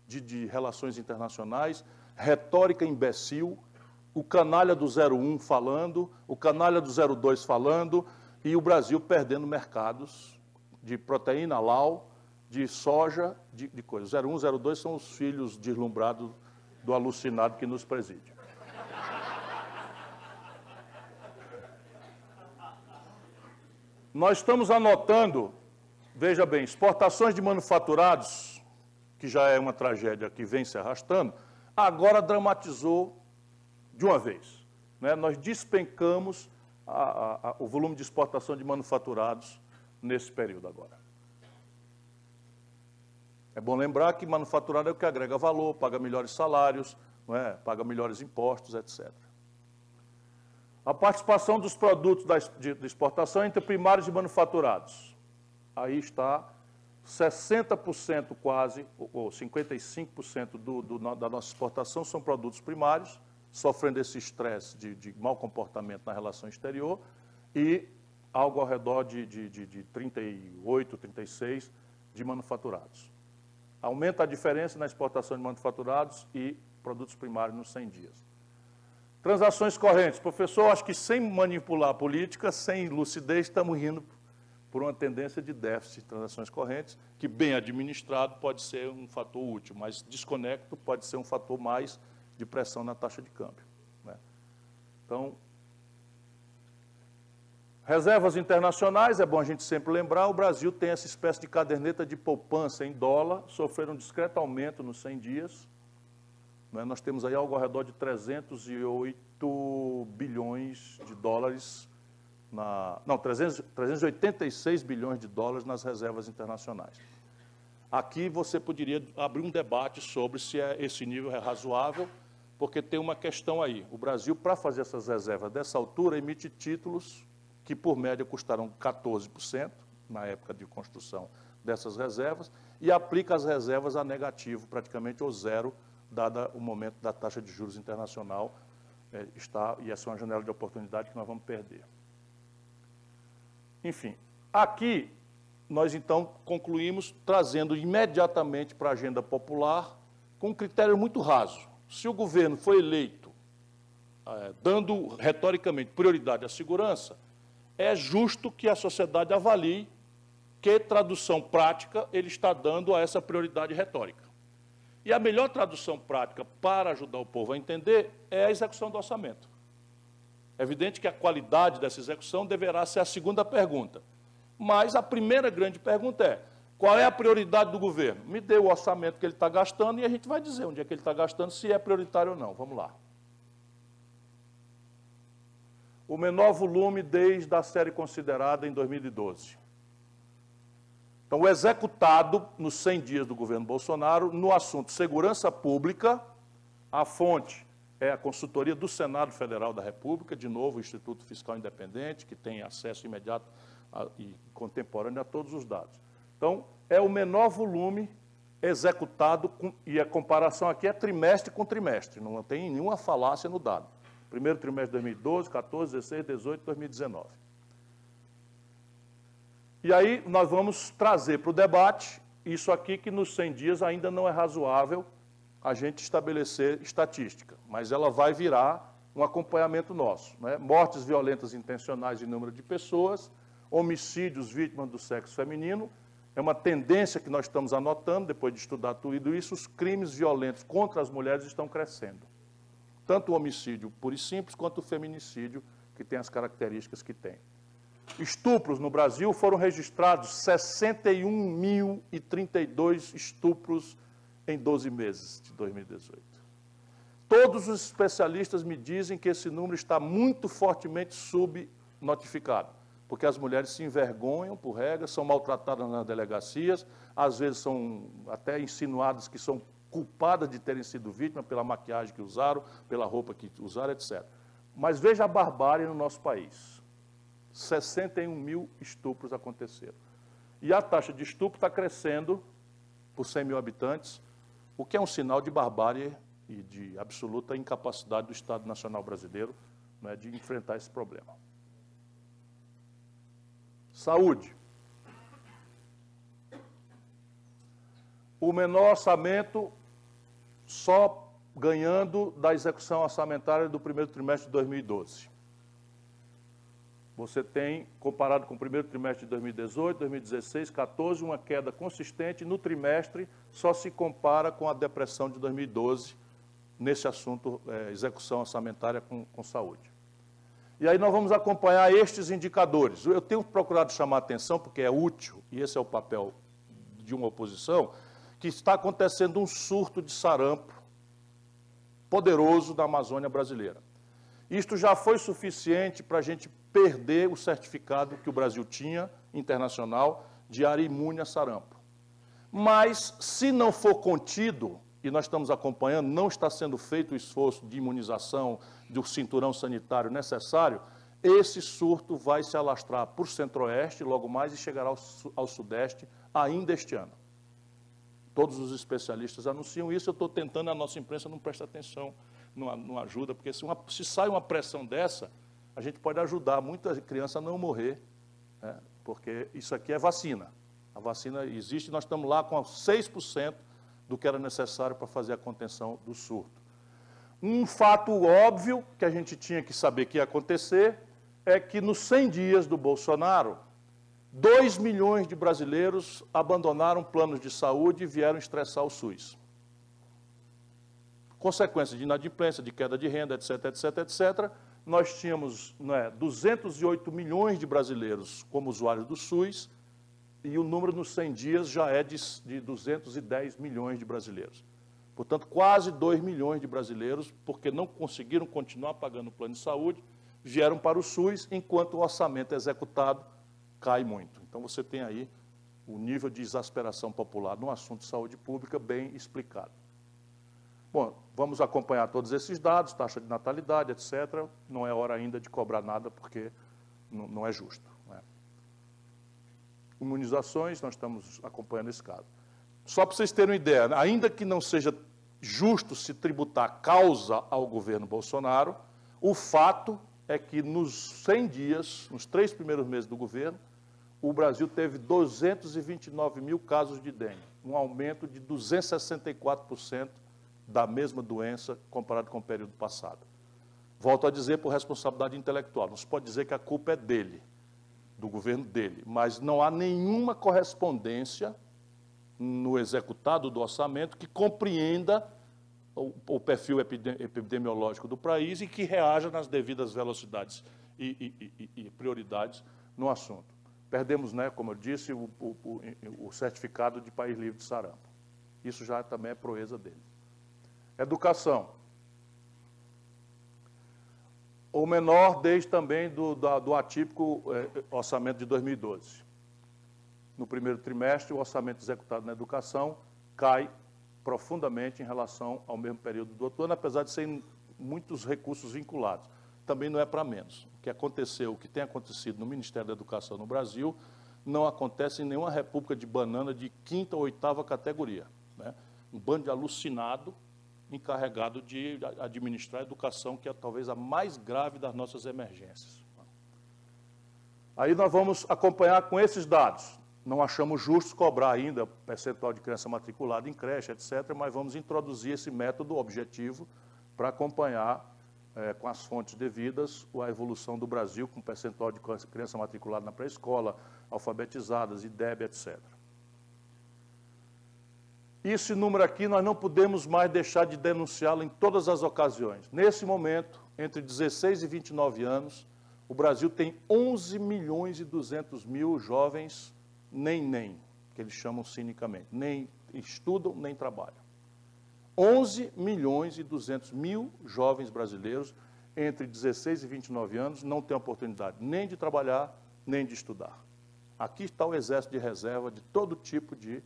S3: de relações internacionais, retórica imbecil, o canalha do 01 falando, o canalha do 02 falando, e o Brasil perdendo mercados de proteína halal, de soja, de coisas. 01 e 02 são os filhos deslumbrados do alucinado que nos preside. Nós estamos anotando, veja bem, exportações de manufaturados, que já é uma tragédia que vem se arrastando, agora dramatizou de uma vez. Né? Nós despencamos o volume de exportação de manufaturados nesse período agora. É bom lembrar que manufaturado é o que agrega valor, paga melhores salários, não é? Paga melhores impostos, etc. A participação dos produtos de exportação entre primários e manufaturados. Aí está 60% quase, ou 55% da nossa exportação são produtos primários, sofrendo esse estresse de mau comportamento na relação exterior, e algo ao redor de 38, 36 de manufaturados. Aumenta a diferença na exportação de manufaturados e produtos primários nos 100 dias. Transações correntes. Professor, acho que sem manipular a política, sem lucidez, estamos indo por uma tendência de déficit de transações correntes, que bem administrado pode ser um fator útil, mas desconecto pode ser um fator mais de pressão na taxa de câmbio, né? Então, reservas internacionais, é bom a gente sempre lembrar, o Brasil tem essa espécie de caderneta de poupança em dólar, sofreram um discreto aumento nos 100 dias, né? Nós temos aí algo ao redor de 308 bilhões de dólares, 386 bilhões de dólares nas reservas internacionais. Aqui você poderia abrir um debate sobre se esse nível é razoável, porque tem uma questão aí. O Brasil, para fazer essas reservas dessa altura, emite títulos que, por média, custaram 14% na época de construção dessas reservas, e aplica as reservas a negativo, praticamente ou zero, dada o momento da taxa de juros internacional, e essa é uma janela de oportunidade que nós vamos perder. Enfim, aqui nós então concluímos trazendo imediatamente para a agenda popular com um critério muito raso. Se o governo foi eleito dando retoricamente prioridade à segurança, é justo que a sociedade avalie que tradução prática ele está dando a essa prioridade retórica. E a melhor tradução prática para ajudar o povo a entender é a execução do orçamento. É evidente que a qualidade dessa execução deverá ser a segunda pergunta. Mas a primeira grande pergunta é: qual é a prioridade do governo? Me dê o orçamento que ele está gastando e a gente vai dizer onde é que ele está gastando, se é prioritário ou não. Vamos lá. O menor volume desde a série considerada em 2012. Então, o executado nos 100 dias do governo Bolsonaro, no assunto segurança pública, a fonte é a consultoria do Senado Federal da República, de novo, o Instituto Fiscal Independente, que tem acesso imediato e contemporâneo a todos os dados. Então, é o menor volume executado, e a comparação aqui é trimestre com trimestre, não tem nenhuma falácia no dado. Primeiro trimestre de 2012, 14, 16, 18, 2019. E aí nós vamos trazer para o debate isso aqui que nos 100 dias ainda não é razoável a gente estabelecer estatística, mas ela vai virar um acompanhamento nosso, né? Mortes violentas intencionais em número de pessoas, homicídios vítimas do sexo feminino, é uma tendência que nós estamos anotando, depois de estudar tudo isso, os crimes violentos contra as mulheres estão crescendo. Tanto o homicídio puro e simples, quanto o feminicídio, que tem as características que tem. Estupros no Brasil foram registrados 61.032 estupros em 12 meses de 2018. Todos os especialistas me dizem que esse número está muito fortemente subnotificado, porque as mulheres se envergonham, por regra, são maltratadas nas delegacias, às vezes são até insinuadas que são culpadas de terem sido vítimas pela maquiagem que usaram, pela roupa que usaram, etc. Mas veja a barbárie no nosso país. 61 mil estupros aconteceram. E a taxa de estupro está crescendo por 100 mil habitantes, o que é um sinal de barbárie e de absoluta incapacidade do Estado Nacional Brasileiro, né, de enfrentar esse problema. Saúde. O menor orçamento só ganhando da execução orçamentária do primeiro trimestre de 2012. Você tem, comparado com o primeiro trimestre de 2018, 2016, 2014, uma queda consistente. No trimestre, só se compara com a depressão de 2012, nesse assunto, execução orçamentária com saúde. E aí nós vamos acompanhar estes indicadores. Eu tenho procurado chamar a atenção, porque é útil, e esse é o papel de uma oposição, que está acontecendo um surto de sarampo poderoso da Amazônia brasileira. Isto já foi suficiente para a gente perder o certificado que o Brasil tinha, internacional, de área imune a sarampo. Mas, se não for contido, e nós estamos acompanhando, não está sendo feito o esforço de imunização do cinturão sanitário necessário, esse surto vai se alastrar por centro-oeste, logo mais, e chegará ao sudeste ainda este ano. Todos os especialistas anunciam isso, eu estou tentando, a nossa imprensa não presta atenção, não ajuda, porque se sai uma pressão dessa, a gente pode ajudar muita criança a não morrer né? Porque isso aqui é vacina. A vacina existe e nós estamos lá com 6% do que era necessário para fazer a contenção do surto. Um fato óbvio que a gente tinha que saber que ia acontecer é que nos 100 dias do Bolsonaro, 2 milhões de brasileiros abandonaram planos de saúde e vieram estressar o SUS. Consequência de inadimplência, de queda de renda, etc, etc, etc. Nós tínhamos 208 milhões de brasileiros como usuários do SUS e o número nos 100 dias já é de 210 milhões de brasileiros. Portanto, quase 2 milhões de brasileiros, porque não conseguiram continuar pagando o plano de saúde, vieram para o SUS, enquanto o orçamento executado cai muito. Então, você tem aí o nível de exasperação popular no assunto de saúde pública bem explicado. Bom, vamos acompanhar todos esses dados, taxa de natalidade, etc. Não é hora ainda de cobrar nada, porque não é justo, né? Imunizações, nós estamos acompanhando esse caso. Só para vocês terem uma ideia, ainda que não seja justo se tributar causa ao governo Bolsonaro, o fato é que nos 100 dias, nos 3 primeiros meses do governo, o Brasil teve 229 mil casos de dengue, um aumento de 264% da mesma doença comparado com o período passado. Volto a dizer por responsabilidade intelectual, não se pode dizer que a culpa é dele, do governo dele, mas não há nenhuma correspondência no executado do orçamento que compreenda o perfil epidemiológico do país e que reaja nas devidas velocidades e prioridades no assunto. Perdemos, né, como eu disse, o certificado de país livre de sarampo. Isso já também é proeza dele. Educação. O menor desde também do atípico orçamento de 2012. No primeiro trimestre, o orçamento executado na educação cai profundamente em relação ao mesmo período do outro ano, apesar de serem muitos recursos vinculados. Também não é para menos. O que aconteceu, o que tem acontecido no Ministério da Educação no Brasil, não acontece em nenhuma república de banana de 5ª ou 8ª categoria, né? Um bando de alucinado encarregado de administrar a educação, que é talvez a mais grave das nossas emergências. Aí nós vamos acompanhar com esses dados. Não achamos justo cobrar ainda percentual de criança matriculada em creche, etc., mas vamos introduzir esse método objetivo para acompanhar com as fontes devidas a evolução do Brasil, com percentual de criança matriculada na pré-escola, alfabetizadas, IDEB, etc. Esse número aqui nós não podemos mais deixar de denunciá-lo em todas as ocasiões. Nesse momento, entre 16 e 29 anos, o Brasil tem 11 milhões e 200 mil jovens nem, que eles chamam cinicamente, nem estudam, nem trabalham. 11 milhões e 200 mil jovens brasileiros entre 16 e 29 anos não têm oportunidade nem de trabalhar, nem de estudar. Aqui está o exército de reserva de todo tipo de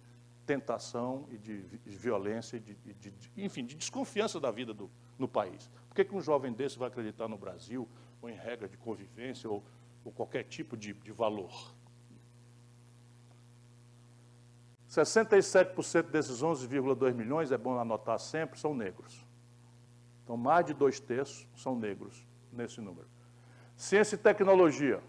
S3: tentação e de violência, enfim, de desconfiança da vida no país. Por que um jovem desse vai acreditar no Brasil, ou em regra de convivência, ou qualquer tipo de valor? 67% desses 11,2 milhões, é bom anotar sempre, são negros. Então, mais de 2/3 são negros nesse número. Ciência e tecnologia.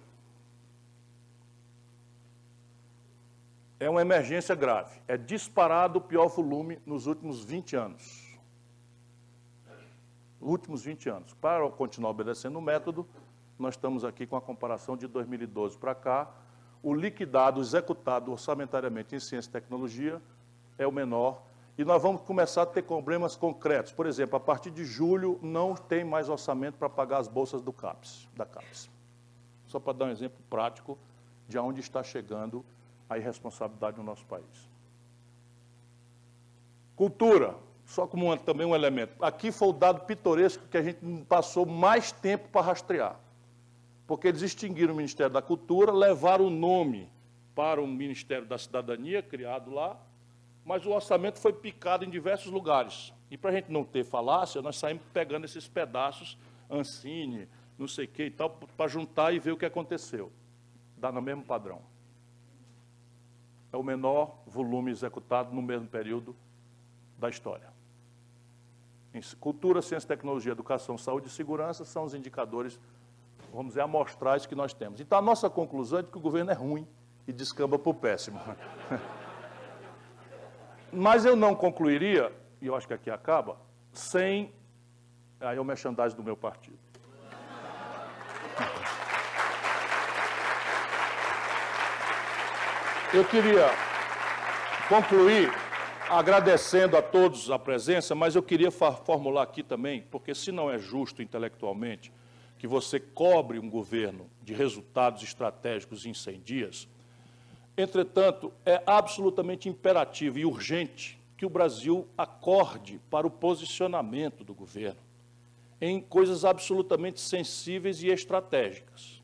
S3: É uma emergência grave. É disparado o pior volume nos últimos 20 anos. Últimos 20 anos. Para continuar obedecendo o método, nós estamos aqui com a comparação de 2012 para cá. O liquidado, executado orçamentariamente em ciência e tecnologia é o menor. E nós vamos começar a ter problemas concretos. Por exemplo, a partir de julho não tem mais orçamento para pagar as bolsas da CAPES. Só para dar um exemplo prático de onde está chegando a irresponsabilidade no nosso país. Cultura, só como também um elemento. Aqui foi o dado pitoresco que a gente passou mais tempo para rastrear. Porque eles extinguiram o Ministério da Cultura, levaram o nome para o Ministério da Cidadania, criado lá, mas o orçamento foi picado em diversos lugares. E para a gente não ter falácia, nós saímos pegando esses pedaços, Ancine, não sei o que e tal, para juntar e ver o que aconteceu. Dá no mesmo padrão. É o menor volume executado no mesmo período da história. Em cultura, ciência, tecnologia, educação, saúde e segurança são os indicadores vamos dizer, amostrais que nós temos. Então, a nossa conclusão é de que o governo é ruim e descamba para o péssimo. Mas eu não concluiria, e eu acho que aqui acaba, sem... Aí é o merchandising do meu partido. Eu queria concluir agradecendo a todos a presença, mas eu queria formular aqui também, porque se não é justo intelectualmente que você cobre um governo de resultados estratégicos em 100 dias, entretanto, é absolutamente imperativo e urgente que o Brasil acorde para o posicionamento do governo em coisas absolutamente sensíveis e estratégicas.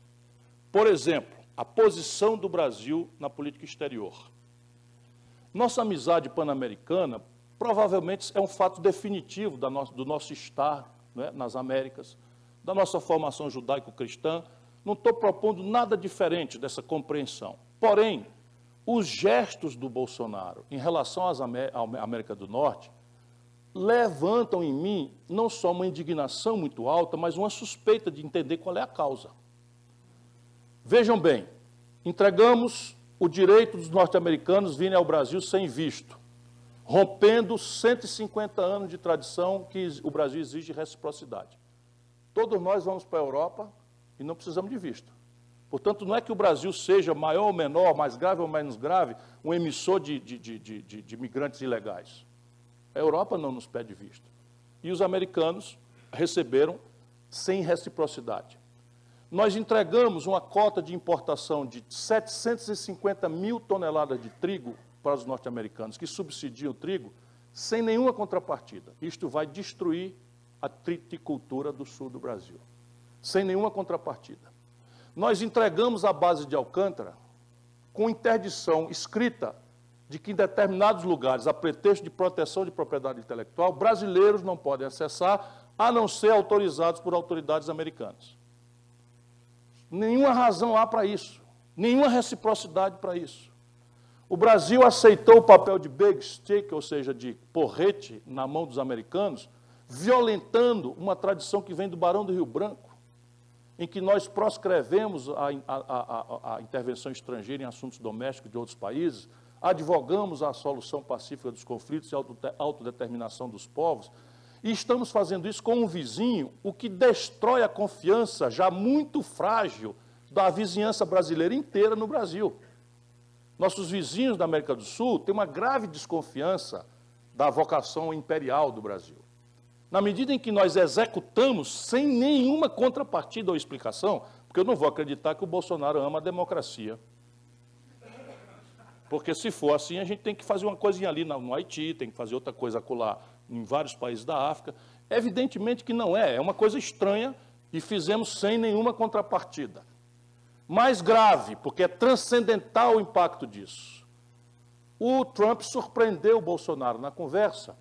S3: Por exemplo, a posição do Brasil na política exterior. Nossa amizade pan-americana provavelmente é um fato definitivo do nosso estar, né, nas Américas, da nossa formação judaico-cristã. Não estou propondo nada diferente dessa compreensão. Porém, os gestos do Bolsonaro em relação à América do Norte levantam em mim não só uma indignação muito alta, mas uma suspeita de entender qual é a causa. Vejam bem, entregamos o direito dos norte-americanos virem ao Brasil sem visto, rompendo 150 anos de tradição que o Brasil exige reciprocidade. Todos nós vamos para a Europa e não precisamos de visto. Portanto, não é que o Brasil seja maior ou menor, mais grave ou menos grave, um emissor de migrantes ilegais. A Europa não nos pede visto. E os americanos receberam sem reciprocidade. Nós entregamos uma cota de importação de 750 mil toneladas de trigo para os norte-americanos, que subsidiam o trigo, sem nenhuma contrapartida. Isto vai destruir a triticultura do sul do Brasil, sem nenhuma contrapartida. Nós entregamos a base de Alcântara com interdição escrita de que em determinados lugares, a pretexto de proteção de propriedade intelectual, brasileiros não podem acessar, a não ser autorizados por autoridades americanas. Nenhuma razão há para isso, nenhuma reciprocidade para isso. O Brasil aceitou o papel de big stick, ou seja, de porrete na mão dos americanos, violentando uma tradição que vem do Barão do Rio Branco, em que nós proscrevemos a intervenção estrangeira em assuntos domésticos de outros países, advogamos a solução pacífica dos conflitos e a autodeterminação dos povos, e estamos fazendo isso com um vizinho, o que destrói a confiança já muito frágil da vizinhança brasileira inteira no Brasil. Nossos vizinhos da América do Sul têm uma grave desconfiança da vocação imperial do Brasil. Na medida em que nós executamos sem nenhuma contrapartida ou explicação, porque eu não vou acreditar que o Bolsonaro ama a democracia. Porque se for assim, a gente tem que fazer uma coisinha ali no Haiti, tem que fazer outra coisa acolá em vários países da África. Evidentemente que não é uma coisa estranha e fizemos sem nenhuma contrapartida. Mais grave, porque é transcendental o impacto disso. O Trump surpreendeu o Bolsonaro na conversa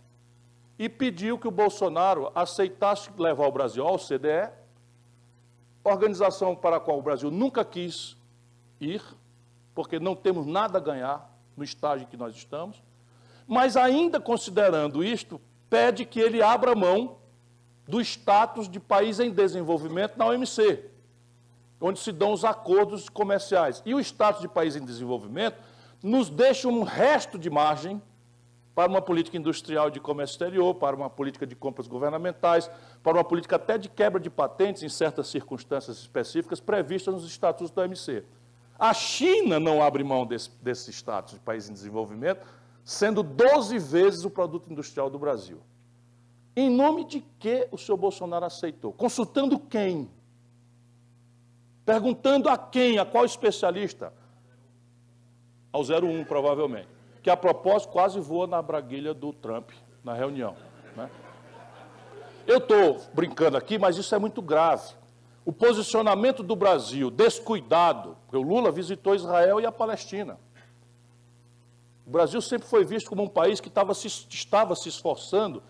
S3: e pediu que o Bolsonaro aceitasse levar o Brasil ao OCDE, organização para a qual o Brasil nunca quis ir, porque não temos nada a ganhar no estágio em que nós estamos, mas ainda considerando isto, pede que ele abra mão do status de país em desenvolvimento na OMC, onde se dão os acordos comerciais. E o status de país em desenvolvimento nos deixa um resto de margem para uma política industrial de comércio exterior, para uma política de compras governamentais, para uma política até de quebra de patentes em certas circunstâncias específicas previstas nos estatutos da OMC. A China não abre mão desse status de país em desenvolvimento, sendo 12 vezes o produto industrial do Brasil. Em nome de que o senhor Bolsonaro aceitou? Consultando quem? Perguntando a quem? A qual especialista? Ao 01, provavelmente. Que, a propósito, quase voa na braguilha do Trump, na reunião, né? Eu estou brincando aqui, mas isso é muito grave. O posicionamento do Brasil descuidado, porque o Lula visitou Israel e a Palestina. O Brasil sempre foi visto como um país que estava se esforçando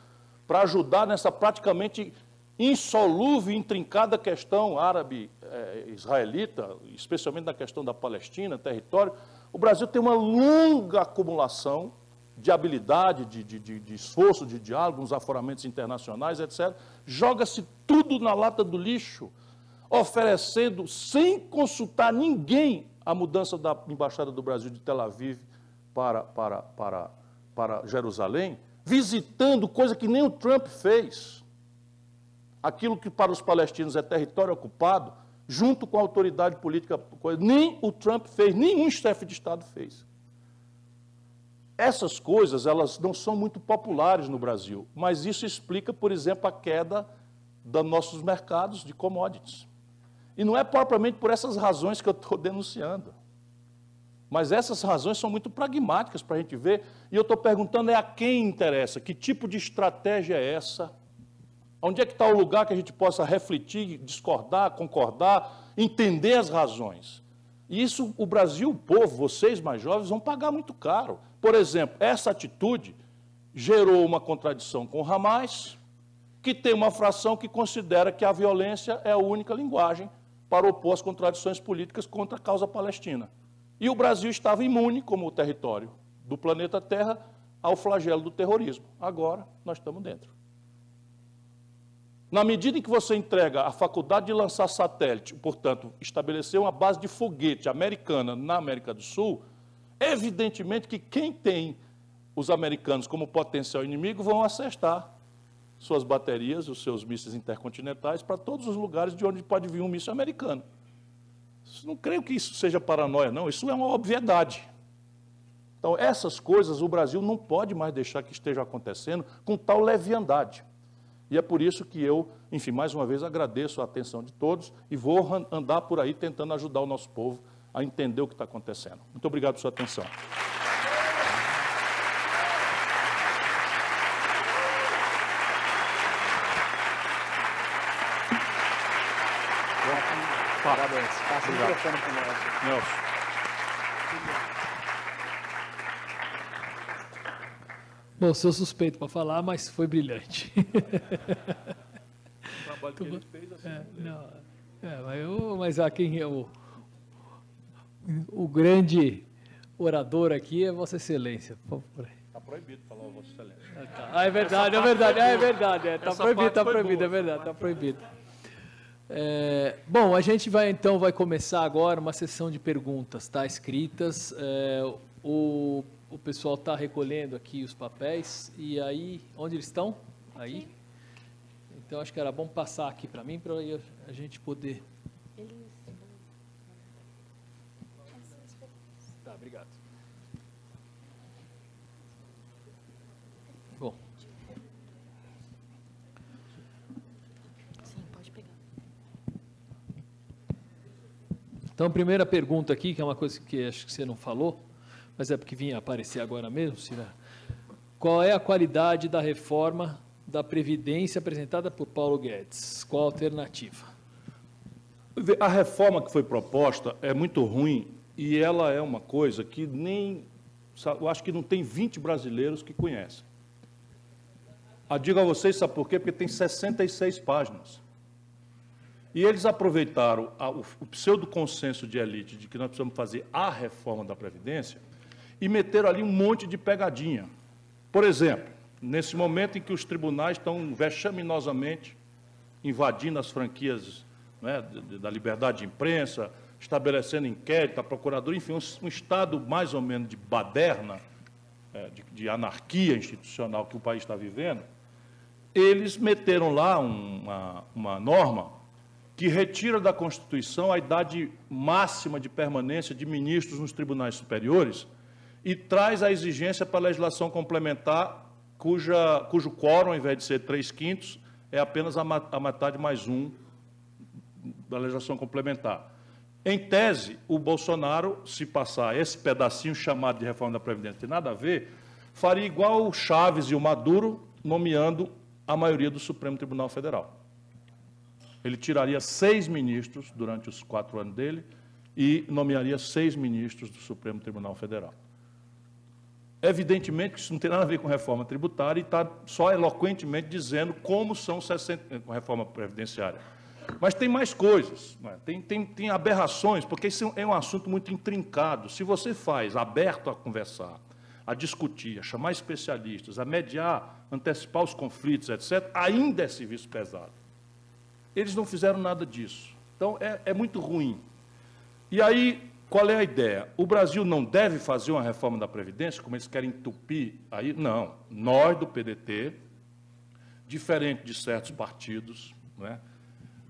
S3: para ajudar nessa praticamente insolúvel e intrincada questão árabe-israelita, especialmente na questão da Palestina, território. O Brasil tem uma longa acumulação de habilidade, de esforço, de diálogo, nos aforamentos internacionais, etc. Joga-se tudo na lata do lixo. oferecendo, sem consultar ninguém, a mudança da Embaixada do Brasil de Tel Aviv para Jerusalém, visitando coisa que nem o Trump fez. Aquilo que para os palestinos é território ocupado, junto com a autoridade política, nem o Trump fez, nenhum chefe de Estado fez. Essas coisas, elas não são muito populares no Brasil, mas isso explica, por exemplo, a queda dos nossos mercados de commodities. E não é propriamente por essas razões que eu estou denunciando. Mas essas razões são muito pragmáticas para a gente ver, e eu estou perguntando a quem interessa, que tipo de estratégia é essa? Onde é que está o lugar que a gente possa refletir, discordar, concordar, entender as razões? E isso o Brasil, o povo, vocês mais jovens, vão pagar muito caro. Por exemplo, essa atitude gerou uma contradição com o Hamas, que tem uma fração que considera que a violência é a única linguagem para opor as contradições políticas contra a causa palestina. E o Brasil estava imune, como o território do planeta Terra, ao flagelo do terrorismo. Agora, nós estamos dentro. Na medida em que você entrega a faculdade de lançar satélite, portanto, estabelecer uma base de foguete americana na América do Sul, evidentemente que quem tem os americanos como potencial inimigo vão acertar suas baterias, os seus mísseis intercontinentais, para todos os lugares de onde pode vir um míssil americano. Não creio que isso seja paranoia, não. Isso é uma obviedade. Então, essas coisas o Brasil não pode mais deixar que estejam acontecendo com tal leviandade. E é por isso que eu, enfim, mais uma vez agradeço a atenção de todos e vou andar por aí tentando ajudar o nosso povo a entender o que está acontecendo. Muito obrigado por sua atenção.
S2: Parabéns. Passa o microfone para o
S3: Nelson.
S2: Bom, sou suspeito para falar, mas foi brilhante.
S3: O trabalho que ele fez assim.
S2: Mas quem é o grande orador aqui é Vossa Excelência.
S3: Está proibido falar Vossa Excelência.
S2: É verdade, é verdade, é verdade. Está proibido, está proibido, é
S3: boa.
S2: verdade, está proibido. Bom, a gente vai começar agora uma sessão de perguntas, tá? Escritas. O pessoal está recolhendo aqui os papéis, e aí, onde eles estão? Aí? Então, acho que era bom passar aqui para mim, para a gente poder... Tá, obrigado. Bom.
S4: Sim, pode pegar.
S2: Então, a primeira pergunta aqui, que é uma coisa que acho que você não falou, mas é porque vinha aparecer agora mesmo, Cira. Qual é a qualidade da reforma da Previdência apresentada por Paulo Guedes? Qual a alternativa?
S3: A reforma que foi proposta é muito ruim e ela é uma coisa que nem... Eu acho que não tem 20 brasileiros que conhecem. Digo a vocês, sabe por quê? Porque tem 66 páginas. E eles aproveitaram o pseudo-consenso de elite de que nós precisamos fazer a reforma da Previdência e meteram ali um monte de pegadinha. Por exemplo, nesse momento em que os tribunais estão vexaminosamente invadindo as franquias, né, da liberdade de imprensa, estabelecendo inquérito, a procuradoria, enfim, um estado mais ou menos de baderna, de anarquia institucional que o país está vivendo, eles meteram lá uma norma que retira da Constituição a idade máxima de permanência de ministros nos tribunais superiores e traz a exigência para a legislação complementar, cujo quórum, ao invés de ser 3/5, é apenas a metade mais 1 da legislação complementar. Em tese, o Bolsonaro, se passar esse pedacinho chamado de reforma da Previdência, tem nada a ver, faria igual o Chaves e o Maduro, nomeando a maioria do Supremo Tribunal Federal. Ele tiraria 6 ministros durante os 4 anos dele e nomearia 6 ministros do Supremo Tribunal Federal. Evidentemente que isso não tem nada a ver com reforma tributária e está só eloquentemente dizendo como são 60 com reforma previdenciária. Mas tem mais coisas, né? Tem aberrações, porque isso é um assunto muito intrincado. Se você faz aberto a conversar, a discutir, a chamar especialistas, a mediar, antecipar os conflitos, etc., ainda é serviço pesado. Eles não fizeram nada disso. Então, é muito ruim. E aí, qual é a ideia? O Brasil não deve fazer uma reforma da Previdência, como eles querem entupir aí? Não. Nós, do PDT, diferente de certos partidos, não é?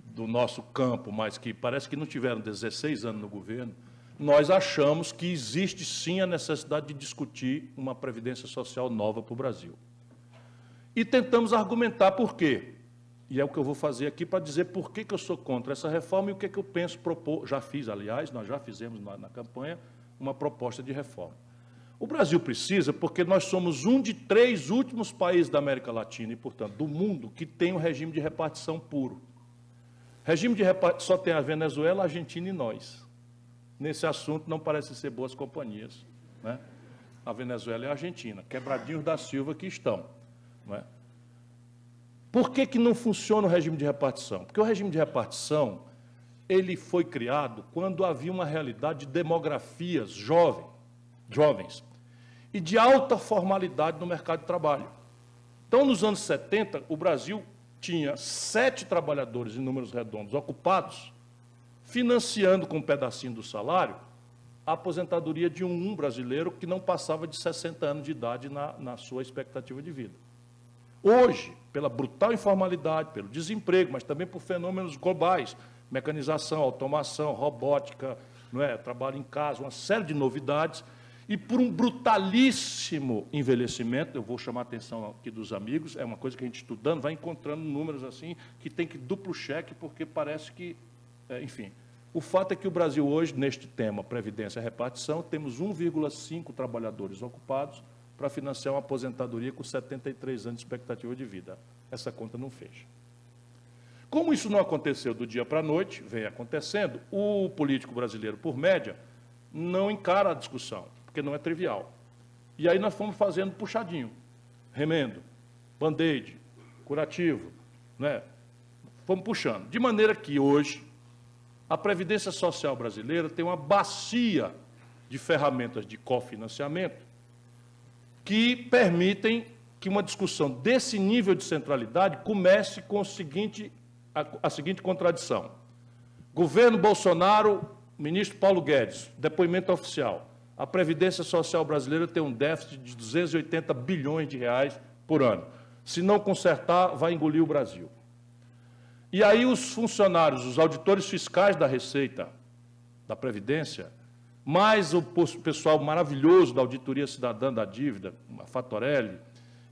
S3: Do nosso campo, mas que parece que não tiveram 16 anos no governo, nós achamos que existe sim a necessidade de discutir uma previdência social nova para o Brasil. E tentamos argumentar por quê. E é o que eu vou fazer aqui para dizer por que eu sou contra essa reforma e o que eu penso propor. Já fiz, aliás, nós já fizemos na campanha uma proposta de reforma. O Brasil precisa, porque nós somos um de 3 últimos países da América Latina e, portanto, do mundo, que tem um regime de repartição puro. Regime de repartição só tem a Venezuela, a Argentina e nós. Nesse assunto não parece ser boas companhias, né? A Venezuela e a Argentina, quebradinhos da Silva que estão, não é? Por que não funciona o regime de repartição? Porque o regime de repartição ele foi criado quando havia uma realidade de demografias jovens e de alta formalidade no mercado de trabalho. Então, nos anos 70, o Brasil tinha 7 trabalhadores em números redondos ocupados, financiando com um pedacinho do salário a aposentadoria de um brasileiro que não passava de 60 anos de idade na sua expectativa de vida. Hoje, pela brutal informalidade, pelo desemprego, mas também por fenômenos globais, mecanização, automação, robótica, não é? Trabalho em casa, uma série de novidades, e por um brutalíssimo envelhecimento, eu vou chamar a atenção aqui dos amigos, é uma coisa que a gente estudando, vai encontrando números assim, que tem que duplo cheque, porque parece que, enfim... O fato é que o Brasil hoje, neste tema, Previdência e Repartição, temos 1,5 trabalhadores ocupados para financiar uma aposentadoria com 73 anos de expectativa de vida. Essa conta não fecha. Como isso não aconteceu do dia para a noite, vem acontecendo, o político brasileiro, por média, não encara a discussão, porque não é trivial. E aí nós fomos fazendo puxadinho, remendo, band-aid, curativo, né? Fomos puxando. De maneira que hoje a Previdência Social brasileira tem uma bacia de ferramentas de cofinanciamento que permitem que uma discussão desse nível de centralidade comece com a seguinte contradição. Governo Bolsonaro, ministro Paulo Guedes, depoimento oficial. A Previdência Social brasileira tem um déficit de 280 bilhões de reais por ano. Se não consertar, vai engolir o Brasil. E aí os funcionários, os auditores fiscais da Receita, da Previdência, mais o pessoal maravilhoso da Auditoria Cidadã da Dívida, a Fatorelli,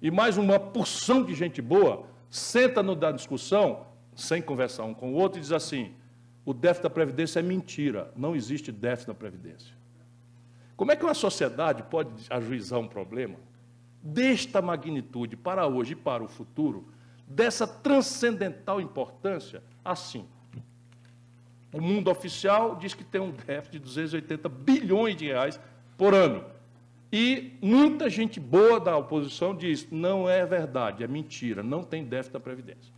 S3: e mais uma porção de gente boa, senta na discussão, sem conversar um com o outro, e diz assim, o déficit da Previdência é mentira, não existe déficit da Previdência. Como é que uma sociedade pode ajuizar um problema desta magnitude para hoje e para o futuro, dessa transcendental importância, assim? O mundo oficial diz que tem um déficit de 280 bilhões de reais por ano. E muita gente boa da oposição diz, não é verdade, é mentira, não tem déficit da Previdência.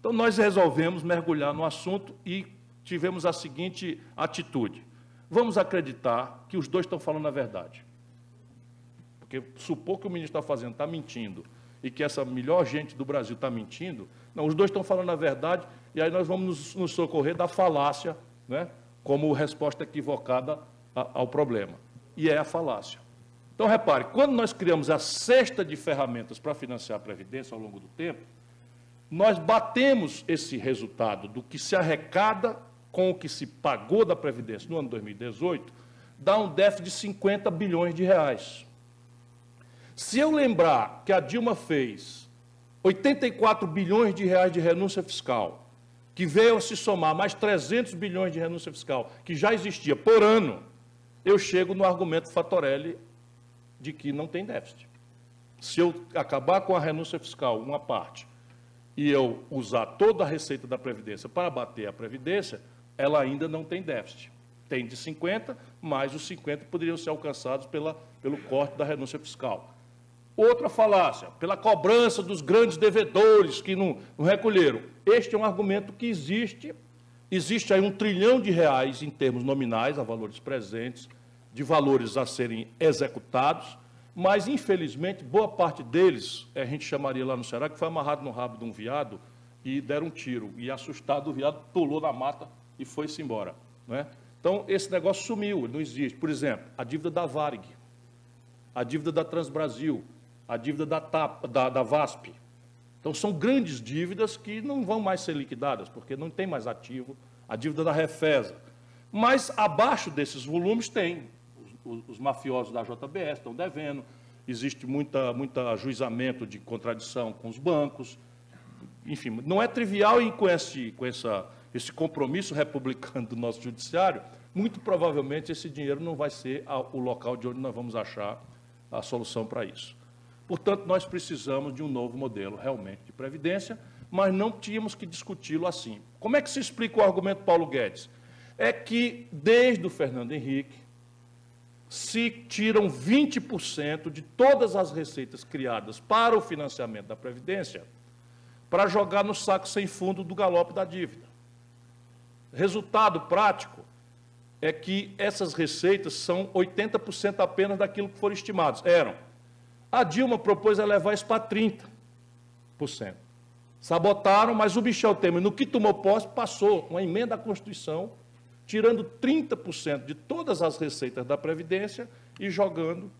S3: Então, nós resolvemos mergulhar no assunto e tivemos a seguinte atitude. Vamos acreditar que os dois estão falando a verdade. Porque supor que o ministro está fazendo, está mentindo, e que essa melhor gente do Brasil está mentindo, não, os dois estão falando a verdade, e aí nós vamos nos socorrer da falácia, né, como resposta equivocada ao problema. E é a falácia. Então, repare, quando nós criamos a cesta de ferramentas para financiar a Previdência ao longo do tempo, nós batemos esse resultado do que se arrecada com o que se pagou da Previdência no ano 2018, dá um déficit de 50 bilhões de reais. Se eu lembrar que a Dilma fez 84 bilhões de reais de renúncia fiscal, que veio a se somar mais 300 bilhões de renúncia fiscal, que já existia por ano, eu chego no argumento Fatorelli de que não tem déficit. Se eu acabar com a renúncia fiscal, uma parte, e eu usar toda a receita da Previdência para bater a Previdência, ela ainda não tem déficit. Tem de 50, mas os 50 poderiam ser alcançados pelo corte da renúncia fiscal. Outra falácia, pela cobrança dos grandes devedores que não recolheram. Este é um argumento que existe aí 1 trilhão de reais em termos nominais, a valores presentes, de valores a serem executados, mas, infelizmente, boa parte deles, a gente chamaria lá no Ceará, que foi amarrado no rabo de um veado e deram um tiro. E, assustado, o veado pulou na mata e foi-se embora. Não é? Então, esse negócio sumiu, não existe. Por exemplo, a dívida da Varig, a dívida da Transbrasil, a dívida da VASP. Então, são grandes dívidas que não vão mais ser liquidadas, porque não tem mais ativo, a dívida da Refesa. Mas, abaixo desses volumes, tem. Os mafiosos da JBS estão devendo, existe muito ajuizamento de contradição com os bancos. Enfim, não é trivial e com esse compromisso republicano do nosso judiciário, muito provavelmente esse dinheiro não vai ser o local de onde nós vamos achar a solução para isso. Portanto, nós precisamos de um novo modelo, realmente, de previdência, mas não tínhamos que discuti-lo assim. Como é que se explica o argumento do Paulo Guedes? É que, desde o Fernando Henrique, se tiram 20% de todas as receitas criadas para o financiamento da Previdência para jogar no saco sem fundo do galope da dívida. Resultado prático é que essas receitas são 80% apenas daquilo que foram estimados. A Dilma propôs elevar isso para 30%. Sabotaram, mas o Michel Temer, no que tomou posse, passou uma emenda à Constituição, tirando 30% de todas as receitas da Previdência e jogando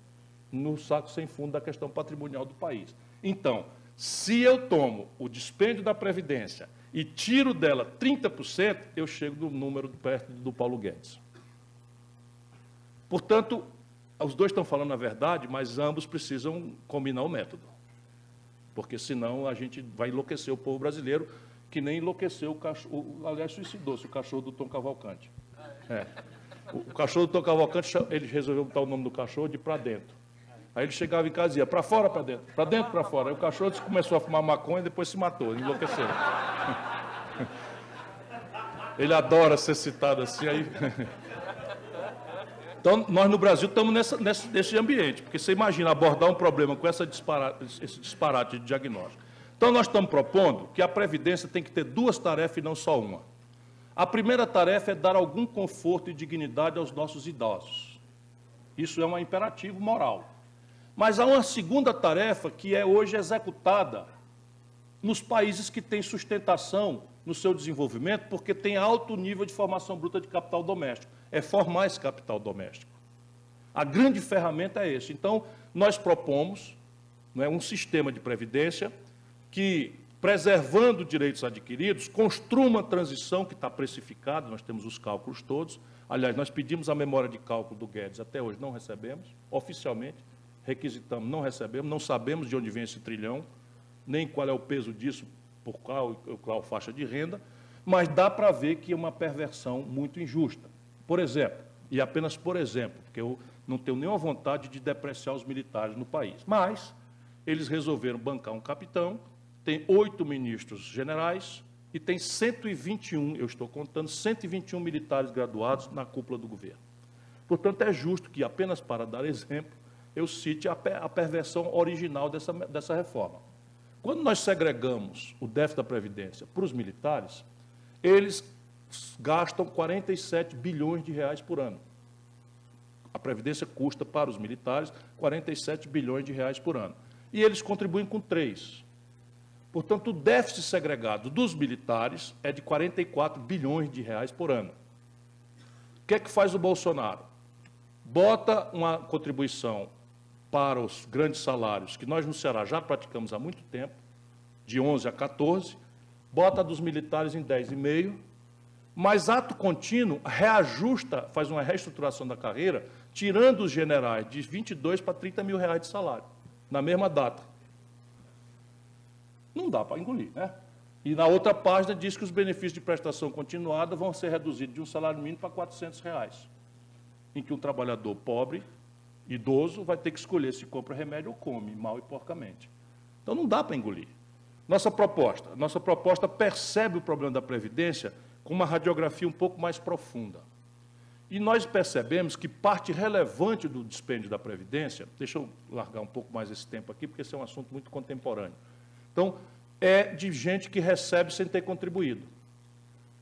S3: no saco sem fundo da questão patrimonial do país. Então, se eu tomo o dispêndio da Previdência e tiro dela 30%, eu chego no número perto do Paulo Guedes. Portanto, os dois estão falando a verdade, mas ambos precisam combinar o método. Porque senão a gente vai enlouquecer o povo brasileiro, que nem enlouqueceu o cachorro, aliás, suicidou-se o cachorro do Tom Cavalcante. O cachorro do Tom Cavalcante, ele resolveu botar o nome do cachorro de Pra Dentro. Aí ele chegava em casa e dizia, para fora, para dentro, para fora. Aí o cachorro começou a fumar maconha e depois se matou, enlouqueceu. Ele adora ser citado assim. Aí... Então, nós no Brasil estamos nesse ambiente, porque você imagina abordar um problema com esse disparate de diagnóstico. Então, nós estamos propondo que a Previdência tem que ter duas tarefas e não só uma. A primeira tarefa é dar algum conforto e dignidade aos nossos idosos. Isso é um imperativo moral. Mas há uma segunda tarefa que é hoje executada nos países que têm sustentação no seu desenvolvimento, porque tem alto nível de formação bruta de capital doméstico. É formar esse capital doméstico. A grande ferramenta é esse. Então, nós propomos, não é, um sistema de previdência que, preservando direitos adquiridos, construa uma transição que está precificada, nós temos os cálculos todos. Aliás, nós pedimos a memória de cálculo do Guedes, até hoje não recebemos, oficialmente, requisitamos, não recebemos, não sabemos de onde vem esse trilhão, nem qual é o peso disso, por qual faixa de renda, mas dá para ver que é uma perversão muito injusta. Por exemplo, e apenas por exemplo, porque eu não tenho nenhuma vontade de depreciar os militares no país, mas eles resolveram bancar um capitão, tem 8 ministros generais e tem 121, eu estou contando, 121 militares graduados na cúpula do governo. Portanto, é justo que, apenas para dar exemplo, eu cite a perversão original dessa reforma. Quando nós segregamos o déficit da Previdência para os militares, eles gastam 47 bilhões de reais por ano. A Previdência custa para os militares 47 bilhões de reais por ano. E eles contribuem com 3. Portanto, o déficit segregado dos militares é de 44 bilhões de reais por ano. O que é que faz o Bolsonaro? Bota uma contribuição para os grandes salários, que nós no Ceará já praticamos há muito tempo, de 11 a 14, bota a dos militares em 10,5%, mas ato contínuo reajusta, faz uma reestruturação da carreira, tirando os generais de 22 para 30 mil reais de salário, na mesma data. Não dá para engolir, né? E na outra página diz que os benefícios de prestação continuada vão ser reduzidos de um salário mínimo para 400 reais, em que um trabalhador pobre, idoso, vai ter que escolher se compra remédio ou come, mal e porcamente. Então não dá para engolir. Nossa proposta percebe o problema da Previdência com uma radiografia um pouco mais profunda. E nós percebemos que parte relevante do dispêndio da Previdência, deixa eu largar um pouco mais esse tempo aqui, porque esse é um assunto muito contemporâneo. Então, é de gente que recebe sem ter contribuído.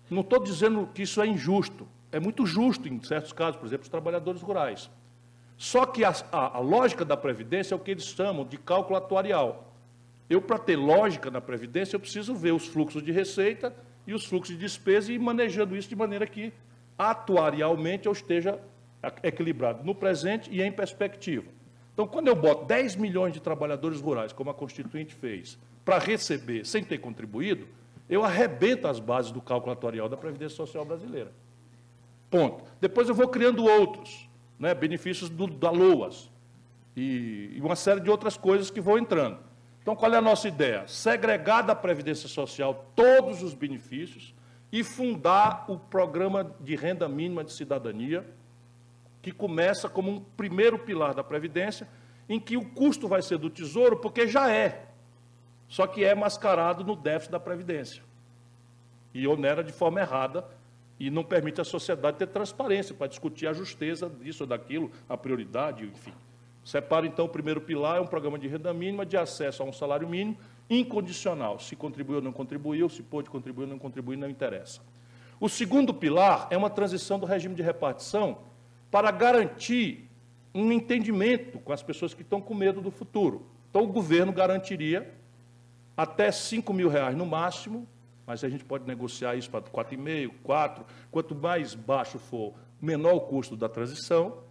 S3: Não estou dizendo que isso é injusto, é muito justo em certos casos, por exemplo, os trabalhadores rurais. Só que a lógica da Previdência é o que eles chamam de cálculo atuarial. Eu, para ter lógica na Previdência, eu preciso ver os fluxos de receita e os fluxos de despesa e manejando isso de maneira que atuarialmente eu esteja equilibrado no presente e em perspectiva. Então, quando eu boto 10 milhões de trabalhadores rurais, como a Constituinte fez, para receber sem ter contribuído, eu arrebento as bases do cálculo atuarial da Previdência Social brasileira. Ponto. Depois eu vou criando outros, né, benefícios da LOAS e uma série de outras coisas que vão entrando. Então, qual é a nossa ideia? Segregar da Previdência Social todos os benefícios e fundar o Programa de Renda Mínima de Cidadania, que começa como um primeiro pilar da Previdência, em que o custo vai ser do Tesouro, porque já é, só que é mascarado no déficit da Previdência. E onera de forma errada e não permite à sociedade ter transparência para discutir a justeza disso ou daquilo, a prioridade, enfim. Separa, então, o primeiro pilar, é um programa de renda mínima de acesso a um salário mínimo incondicional. Se contribuiu ou não contribuiu, se pôde contribuir ou não contribuir, não interessa. O segundo pilar é uma transição do regime de repartição para garantir um entendimento com as pessoas que estão com medo do futuro. Então, o governo garantiria até R$5.000 no máximo, mas a gente pode negociar isso para 4,5, 4, quanto mais baixo for, menor o custo da transição,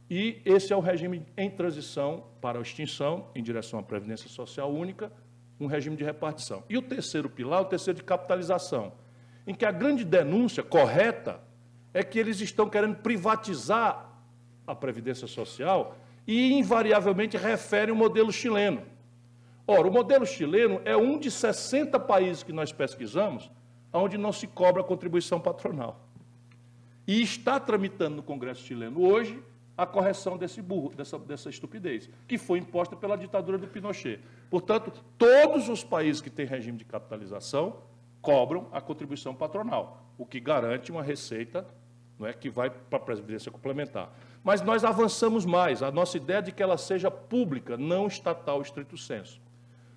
S3: e esse é o regime em transição para a extinção, em direção à Previdência Social Única, um regime de repartição. E o terceiro pilar, o terceiro de capitalização, em que a grande denúncia correta é que eles estão querendo privatizar a Previdência Social e, invariavelmente, referem o modelo chileno. Ora, o modelo chileno é um de 60 países que nós pesquisamos onde não se cobra contribuição patronal. E está tramitando no Congresso chileno hoje a correção dessa estupidez, que foi imposta pela ditadura do Pinochet. Portanto, todos os países que têm regime de capitalização cobram a contribuição patronal, o que garante uma receita, não é, que vai para a Previdência Complementar. Mas nós avançamos mais. A nossa ideia é de que ela seja pública, não estatal estrito sensu.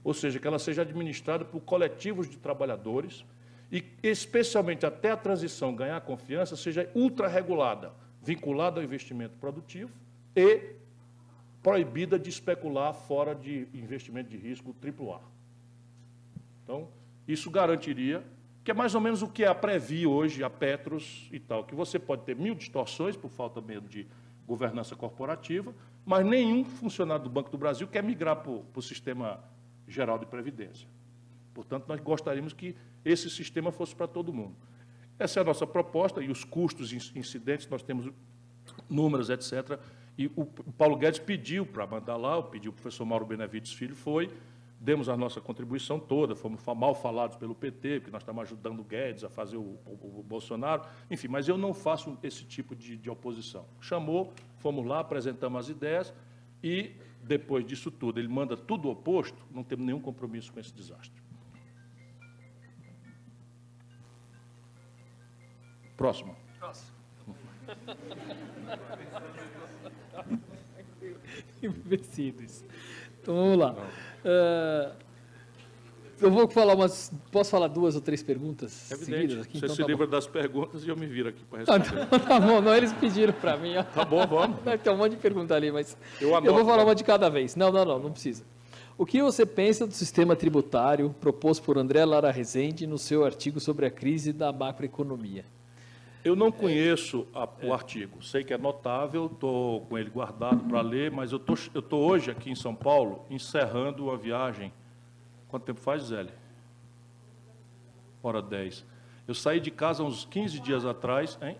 S3: Ou seja, que ela seja administrada por coletivos de trabalhadores e, especialmente até a transição ganhar confiança, seja ultra-regulada, vinculada ao investimento produtivo e proibida de especular fora de investimento de risco AAA. Então, isso garantiria, que é mais ou menos o que é a Previ hoje, a Petros e tal, que você pode ter 1000 distorções por falta mesmo de governança corporativa, mas nenhum funcionário do Banco do Brasil quer migrar para o sistema geral de previdência. Portanto, nós gostaríamos que esse sistema fosse para todo mundo. Essa é a nossa proposta, e os custos incidentes, nós temos números, etc. E o Paulo Guedes pediu para mandar lá, pediu o professor Mauro Benevides Filho, demos a nossa contribuição toda, fomos mal falados pelo PT, porque nós estamos ajudando o Guedes a fazer o Bolsonaro, enfim, mas eu não faço esse tipo de oposição. Chamou, fomos lá, apresentamos as ideias, e depois disso tudo, ele manda tudo oposto, não temos nenhum compromisso com esse desastre. Próximo.
S2: Imbecíveis. Então, vamos lá. Eu vou falar Posso falar 2 ou 3 perguntas seguidas aqui?
S3: Você
S2: então,
S3: se
S2: tá
S3: livra
S2: bom.
S3: das perguntas e eu me viro aqui para responder.
S2: Tá bom, não, eles pediram para mim.
S3: Tá bom, vamos.
S2: Tem um monte de pergunta ali, mas
S3: Eu
S2: vou falar uma de cada vez. Não precisa. O que você pensa do sistema tributário proposto por André Lara Rezende no seu artigo sobre a crise da macroeconomia?
S3: Eu não conheço o artigo, sei que é notável, estou com ele guardado para ler, mas eu estou hoje aqui em São Paulo, encerrando uma viagem. Quanto tempo faz, Zélio? Hora 10. Eu saí de casa uns 15 dias atrás, hein?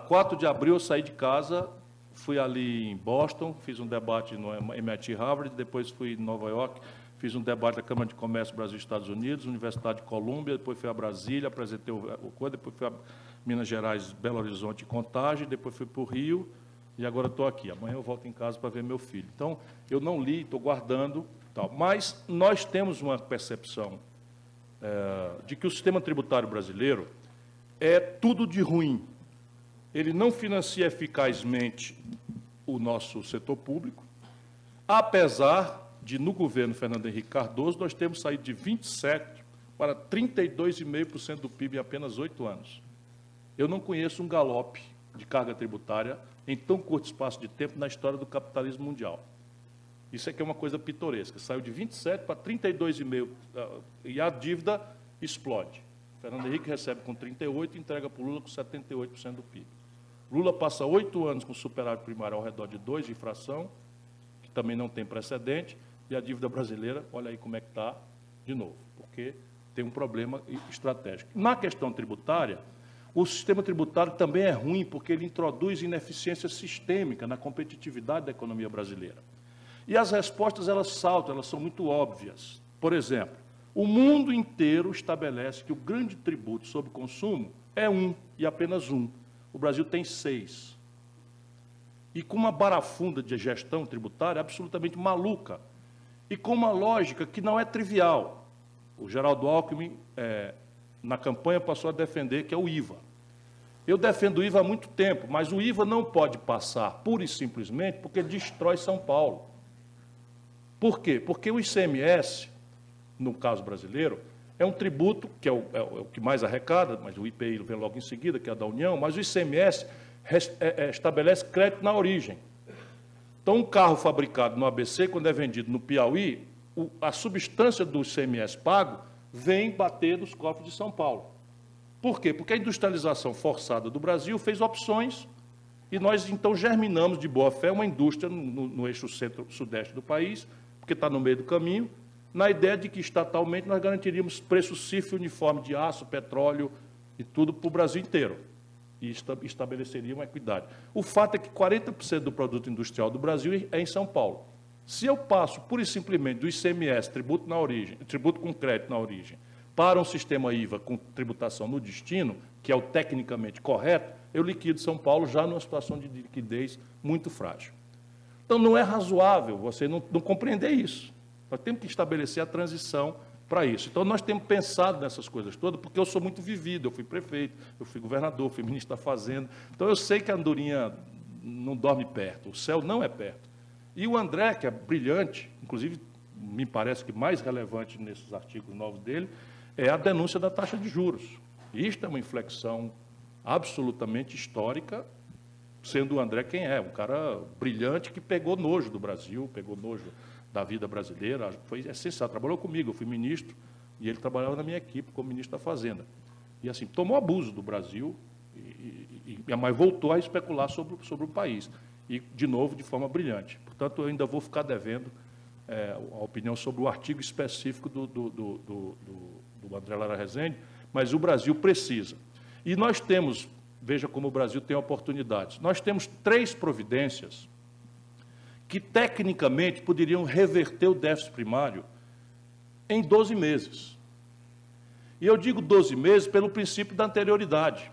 S3: 4 de abril eu saí de casa, fui ali em Boston, fiz um debate no MIT Harvard, depois fui em Nova York, fiz um debate da Câmara de Comércio Brasil e Estados Unidos, Universidade de Colômbia, depois fui a Brasília, apresentei o coisa, depois fui a Minas Gerais, Belo Horizonte e Contagem, depois fui para o Rio e agora estou aqui. Amanhã eu volto em casa para ver meu filho. Então, eu não li, estou guardando, tal. Mas nós temos uma percepção de que o sistema tributário brasileiro é tudo de ruim. Ele não financia eficazmente o nosso setor público, apesar de, no governo Fernando Henrique Cardoso, nós temos saído de 27% para 32,5% do PIB em apenas 8 anos. Eu não conheço um galope de carga tributária em tão curto espaço de tempo na história do capitalismo mundial. Isso aqui é uma coisa pitoresca. Saiu de 27% para 32,5%, e a dívida
S1: explode. Fernando Henrique recebe com 38% e entrega para o Lula com 78% do PIB. Lula passa 8 anos com superávit primário ao redor de 2% de inflação, que também não tem precedente, e a dívida brasileira, olha aí como é que está, de novo, porque tem um problema estratégico. Na questão tributária, o sistema tributário também é ruim, porque ele introduz ineficiência sistêmica na competitividade da economia brasileira. E as respostas, elas saltam, elas são muito óbvias. Por exemplo, o mundo inteiro estabelece que o grande tributo sobre consumo é 1, e apenas 1. O Brasil tem 6. E com uma barafunda de gestão tributária absolutamente maluca, e com uma lógica que não é trivial. O Geraldo Alckmin, na campanha, passou a defender que é o IVA. Eu defendo o IVA há muito tempo, mas o IVA não pode passar, pura e simplesmente, porque destrói São Paulo. Por quê? Porque o ICMS, no caso brasileiro, é um tributo, que é o que mais arrecada, mas o IPI vem logo em seguida, que é da União, mas o ICMS estabelece crédito na origem. Então, um carro fabricado no ABC, quando é vendido no Piauí, a substância do ICMS pago vem bater nos cofres de São Paulo. Por quê? Porque a industrialização forçada do Brasil fez opções e nós, então, germinamos de boa fé uma indústria no eixo centro-sudeste do país, porque está no meio do caminho, na ideia de que, estatalmente, nós garantiríamos preço cifre uniforme de aço, petróleo e tudo para o Brasil inteiro. E estabeleceria uma equidade. O fato é que 40% do produto industrial do Brasil é em São Paulo. Se eu passo, pura e simplesmente, do ICMS, tributo na origem, tributo com crédito na origem, para um sistema IVA com tributação no destino, que é o tecnicamente correto, eu liquido São Paulo já numa situação de liquidez muito frágil. Então, não é razoável você não compreender isso. Nós temos que estabelecer a transição para isso. Então, nós temos pensado nessas coisas todas, porque eu sou muito vivido, eu fui prefeito, eu fui governador, fui ministro da Fazenda. Então, eu sei que a andorinha não dorme perto, o céu não é perto. E o André, que é brilhante, inclusive, me parece que mais relevante nesses artigos novos dele, é a denúncia da taxa de juros. Isto é uma inflexão absolutamente histórica, sendo o André quem é, um cara brilhante que pegou nojo do Brasil, pegou nojo da vida brasileira, foi essencial, trabalhou comigo, eu fui ministro, e ele trabalhava na minha equipe como ministro da Fazenda. E, assim, tomou abuso do Brasil, mas voltou a especular sobre o país, e, de novo, de forma brilhante. Portanto, eu ainda vou ficar devendo a opinião sobre o artigo específico do André Lara Rezende, mas o Brasil precisa. E nós temos, veja como o Brasil tem oportunidades, nós temos 3 providências que, tecnicamente, poderiam reverter o déficit primário em 12 meses. E eu digo 12 meses pelo princípio da anterioridade.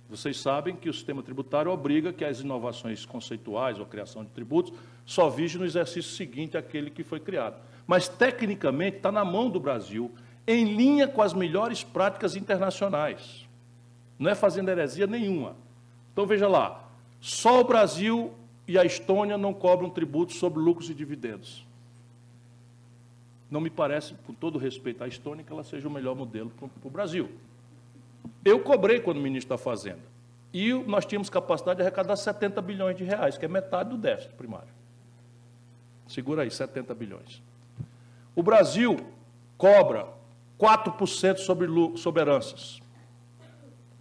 S1: Vocês sabem que o sistema tributário obriga que as inovações conceituais ou criação de tributos só vigem no exercício seguinte àquele que foi criado. Mas, tecnicamente, está na mão do Brasil, em linha com as melhores práticas internacionais. Não é fazendo heresia nenhuma. Então, veja lá, só o Brasil e a Estônia não cobram tributos sobre lucros e dividendos. Não me parece, com todo respeito à Estônia, que ela seja o melhor modelo para o Brasil. Eu cobrei quando ministro da Fazenda. E nós tínhamos capacidade de arrecadar 70 bilhões de reais, que é metade do déficit primário. Segura aí, 70 bilhões. O Brasil cobra 4% sobre heranças.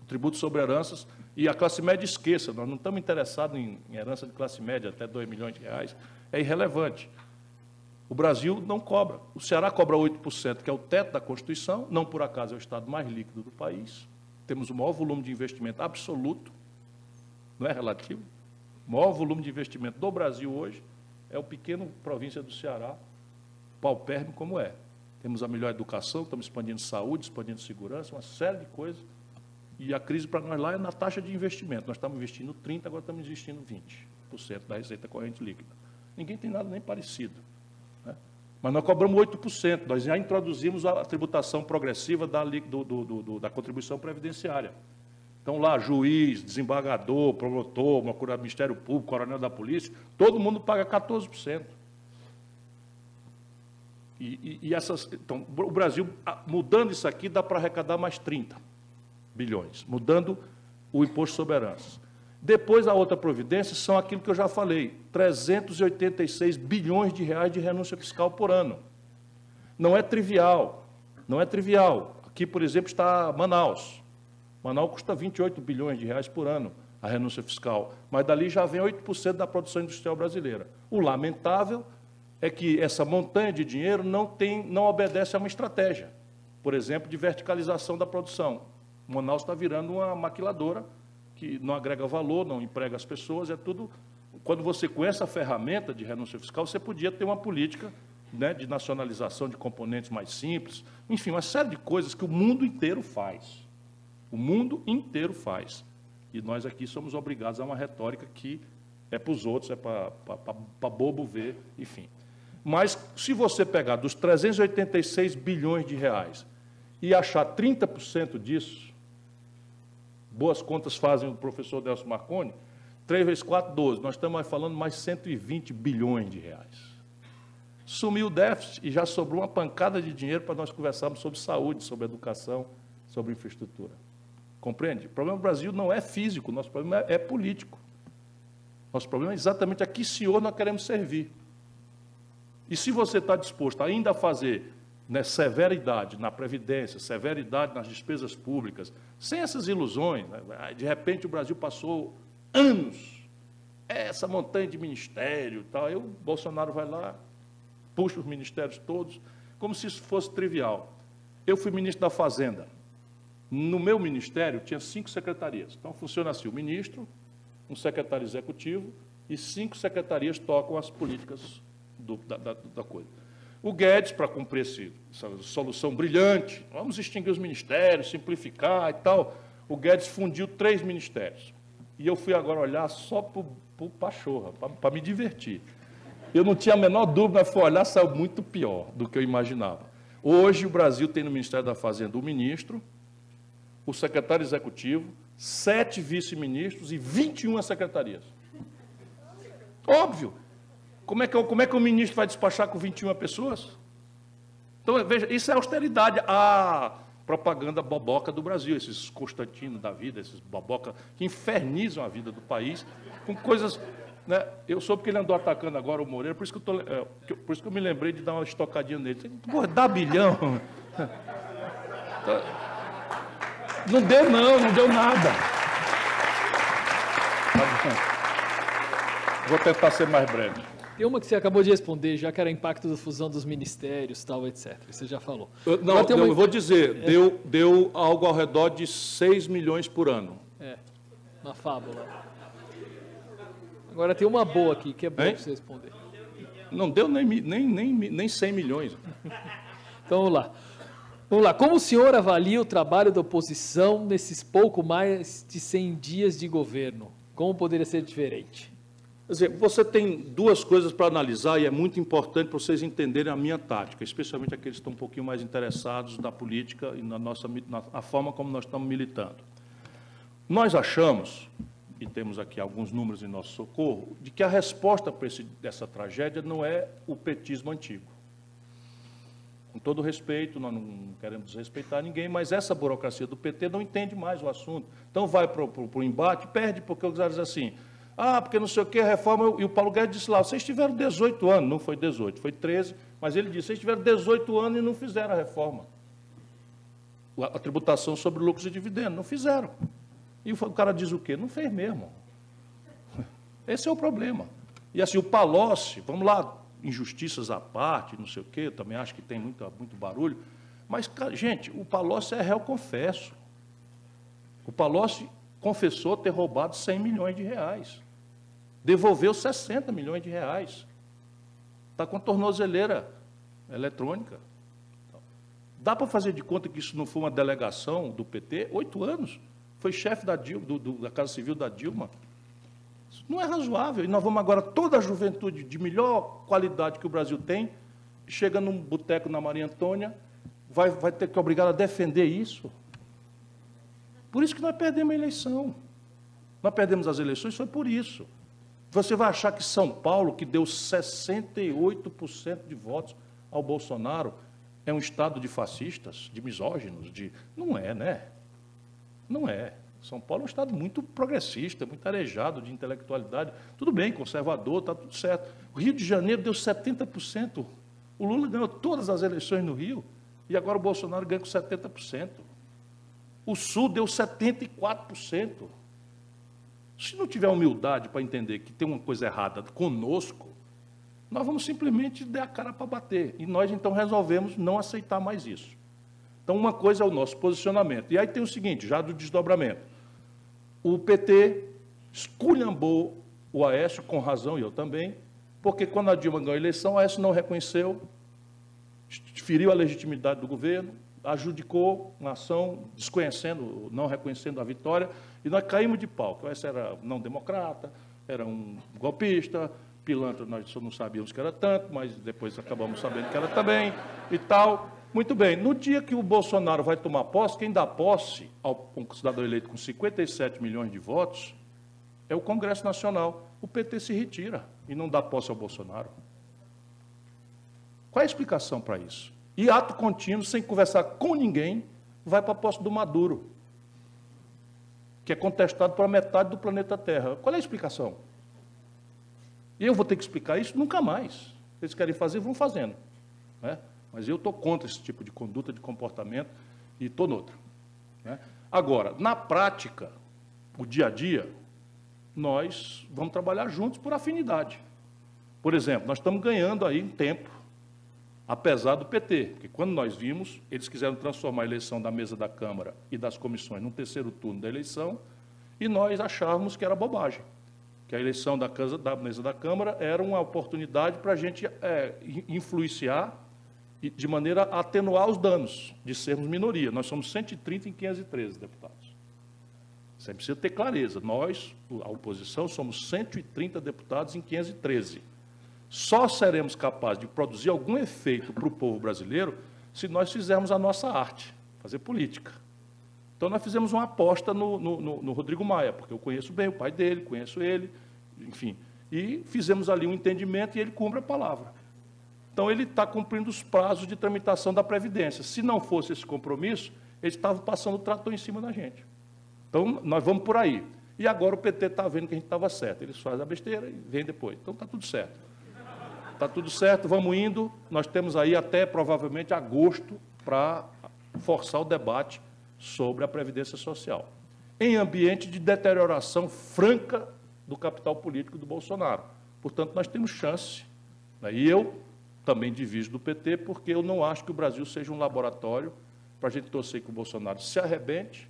S1: O tributo sobre heranças, e a classe média esqueça, nós não estamos interessados em herança de classe média, até 2 milhões de reais, é irrelevante. O Brasil não cobra. O Ceará cobra 8%, que é o teto da Constituição, não por acaso é o estado mais líquido do país. Temos o maior volume de investimento absoluto, não é relativo. O maior volume de investimento do Brasil hoje é o pequeno província do Ceará, paupérrimo como é. Temos a melhor educação, estamos expandindo saúde, expandindo segurança, uma série de coisas. E a crise para nós lá é na taxa de investimento. Nós estamos investindo 30%, agora estamos investindo 20% da receita corrente líquida. Ninguém tem nada nem parecido. Né? Mas nós cobramos 8%. Nós já introduzimos a tributação progressiva da contribuição previdenciária. Então, lá, juiz, desembargador, promotor, Ministério Público, coronel da polícia, todo mundo paga 14%. Então, o Brasil, mudando isso aqui, dá para arrecadar mais 30 bilhões, mudando o imposto sobre heranças. Depois, a outra providência são aquilo que eu já falei, 386 bilhões de reais de renúncia fiscal por ano. Não é trivial, não é trivial.
S3: Aqui, por exemplo, está Manaus. Manaus custa 28 bilhões de reais por ano, a renúncia fiscal, mas dali já vem 8% da produção industrial brasileira. O lamentável é que essa montanha de dinheiro não obedece a uma estratégia, por exemplo, de verticalização da produção. Manaus está virando uma maquiladora que não agrega valor, não emprega as pessoas, é tudo... Quando você conhece a ferramenta de renúncia fiscal, você podia ter uma política, né, de nacionalização de componentes mais simples, enfim, uma série de coisas que o mundo inteiro faz. O mundo inteiro faz. E nós aqui somos obrigados a uma retórica que é para os outros, é para bobo ver, enfim. Mas, se você pegar dos 386 bilhões de reais e achar 30% disso, boas contas fazem o professor Delcio Marconi, 3 vezes 4, 12. Nós estamos falando mais 120 bilhões de reais. Sumiu o déficit e já sobrou uma pancada de dinheiro para nós conversarmos sobre saúde, sobre educação, sobre infraestrutura. Compreende? O problema do Brasil não é físico, nosso problema é político. Nosso problema é exatamente a que senhor nós queremos servir. E se você está disposto ainda a fazer, né, severidade na Previdência, severidade nas despesas públicas, sem essas ilusões, né, de repente o Brasil passou anos, essa montanha de ministério, tal, aí o Bolsonaro vai lá, puxa os ministérios todos, como se isso fosse trivial. Eu fui ministro da Fazenda. No meu ministério tinha 5 secretarias. Então funciona assim, o ministro, um secretário executivo e 5 secretarias tocam as políticas da coisa. O Guedes, para cumprir essa solução brilhante, vamos extinguir os ministérios, simplificar e tal, o Guedes fundiu 3 ministérios. E eu fui agora olhar só para o pachorra, para me divertir. Eu não tinha a menor dúvida, mas fui olhar, saiu muito pior do que eu imaginava. Hoje o Brasil tem no Ministério da Fazenda o ministro, o secretário executivo, 7 vice-ministros e 21 secretarias. Óbvio. Como é que o ministro vai despachar com 21 pessoas? Então, veja, isso é austeridade. A propaganda boboca do Brasil, esses Constantino da vida, esses boboca que infernizam a vida do país com coisas... Né? Eu soube que ele andou atacando agora o Moreira, por isso que eu me lembrei de dar uma estocadinha nele. Porra, dá bilhão. Não deu nada. Vou tentar ser mais breve.
S2: Tem uma que você acabou de responder, já que era impacto da fusão dos ministérios, tal, etc. Você já falou.
S3: Eu vou dizer, deu algo ao redor de 6 milhões por ano.
S2: Uma fábula. Agora tem uma boa aqui, que é boa para você responder.
S3: Não deu nem 100 milhões.
S2: Então, vamos lá. Vamos lá. Como o senhor avalia o trabalho da oposição nesses pouco mais de 100 dias de governo? Como poderia ser diferente?
S3: Quer dizer, você tem 2 coisas para analisar e é muito importante para vocês entenderem a minha tática, especialmente aqueles que estão um pouquinho mais interessados na política e na forma como nós estamos militando. Nós achamos, e temos aqui alguns números em nosso socorro, de que a resposta para essa tragédia não é o petismo antigo. Com todo respeito, nós não queremos desrespeitar ninguém, mas essa burocracia do PT não entende mais o assunto. Então vai para o embate, perde, porque os caras dizem assim, porque não sei o que, a reforma... E o Paulo Guedes disse lá, vocês tiveram 18 anos, não foi 18, foi 13, mas ele disse, vocês tiveram 18 anos e não fizeram a reforma. A tributação sobre lucros e dividendos, não fizeram. E o cara diz o quê? Não fez mesmo. Esse é o problema. E assim, o Palocci, vamos lá, injustiças à parte, não sei o quê, eu também acho que tem muito barulho, mas, gente, o Palocci é réu confesso. O Palocci confessou ter roubado 100 milhões de reais. Devolveu 60 milhões de reais. Está com tornozeleira eletrônica. Dá para fazer de conta que isso não foi uma delegação do PT? 8 anos. Foi chefe da Casa Civil da Dilma. Isso não é razoável. E nós vamos agora, toda a juventude de melhor qualidade que o Brasil tem, chega num boteco na Maria Antônia, vai ter que obrigar a defender isso. Por isso que nós perdemos a eleição. Nós perdemos as eleições, foi por isso. Você vai achar que São Paulo, que deu 68% de votos ao Bolsonaro, é um estado de fascistas, de misóginos? Não é, né? Não é. São Paulo é um estado muito progressista, muito arejado de intelectualidade. Tudo bem, conservador, está tudo certo. O Rio de Janeiro deu 70%. O Lula ganhou todas as eleições no Rio. E agora o Bolsonaro ganha com 70%. O Sul deu 74%. Se não tiver humildade para entender que tem uma coisa errada conosco, nós vamos simplesmente dar a cara para bater. E nós, então, resolvemos não aceitar mais isso. Então, uma coisa é o nosso posicionamento. E aí tem o seguinte, já do desdobramento. O PT esculhambou o Aécio, com razão, e eu também, porque quando a Dilma ganhou a eleição, o Aécio não reconheceu, feriu a legitimidade do governo, adjudicou uma ação desconhecendo, não reconhecendo a vitória, e nós caímos de pau, que o Aécio era não democrata, era um golpista, pilantra nós só não sabíamos que era tanto, mas depois acabamos sabendo que era também, e tal. Muito bem, no dia que o Bolsonaro vai tomar posse, quem dá posse ao um cidadão eleito com 57 milhões de votos é o Congresso Nacional. O PT se retira e não dá posse ao Bolsonaro. Qual é a explicação para isso? E ato contínuo, sem conversar com ninguém, vai para a posse do Maduro, que é contestado por metade do planeta Terra. Qual é a explicação? E eu vou ter que explicar isso? Nunca mais. Eles querem fazer, vão fazendo, né? Mas eu estou contra esse tipo de conduta, de comportamento, e estou noutra, né? Agora, na prática, o dia a dia, nós vamos trabalhar juntos por afinidade. Por exemplo, nós estamos ganhando aí um tempo, apesar do PT, porque quando nós vimos, eles quiseram transformar a eleição da mesa da Câmara e das comissões num terceiro turno da eleição, e nós achávamos que era bobagem, que a eleição da mesa da Câmara era uma oportunidade para a gente influenciar e de maneira a atenuar os danos de sermos minoria. Nós somos 130 em 513 deputados. Você precisa ter clareza. Nós, a oposição, somos 130 deputados em 513. Só seremos capazes de produzir algum efeito para o povo brasileiro se nós fizermos a nossa arte, fazer política. Então, nós fizemos uma aposta no Rodrigo Maia, porque eu conheço bem o pai dele, conheço ele, enfim. E fizemos ali um entendimento e ele cumpre a palavra. Então, ele está cumprindo os prazos de tramitação da Previdência. Se não fosse esse compromisso, eles estavam passando o trator em cima da gente. Então, nós vamos por aí. E agora o PT está vendo que a gente estava certo. Eles fazem a besteira e vêm depois. Então, está tudo certo. Está tudo certo, vamos indo. Nós temos aí até, provavelmente, agosto para forçar o debate sobre a Previdência Social, em ambiente de deterioração franca do capital político do Bolsonaro. Portanto, nós temos chance, né? E eu também divido do PT, porque eu não acho que o Brasil seja um laboratório para a gente torcer que o Bolsonaro se arrebente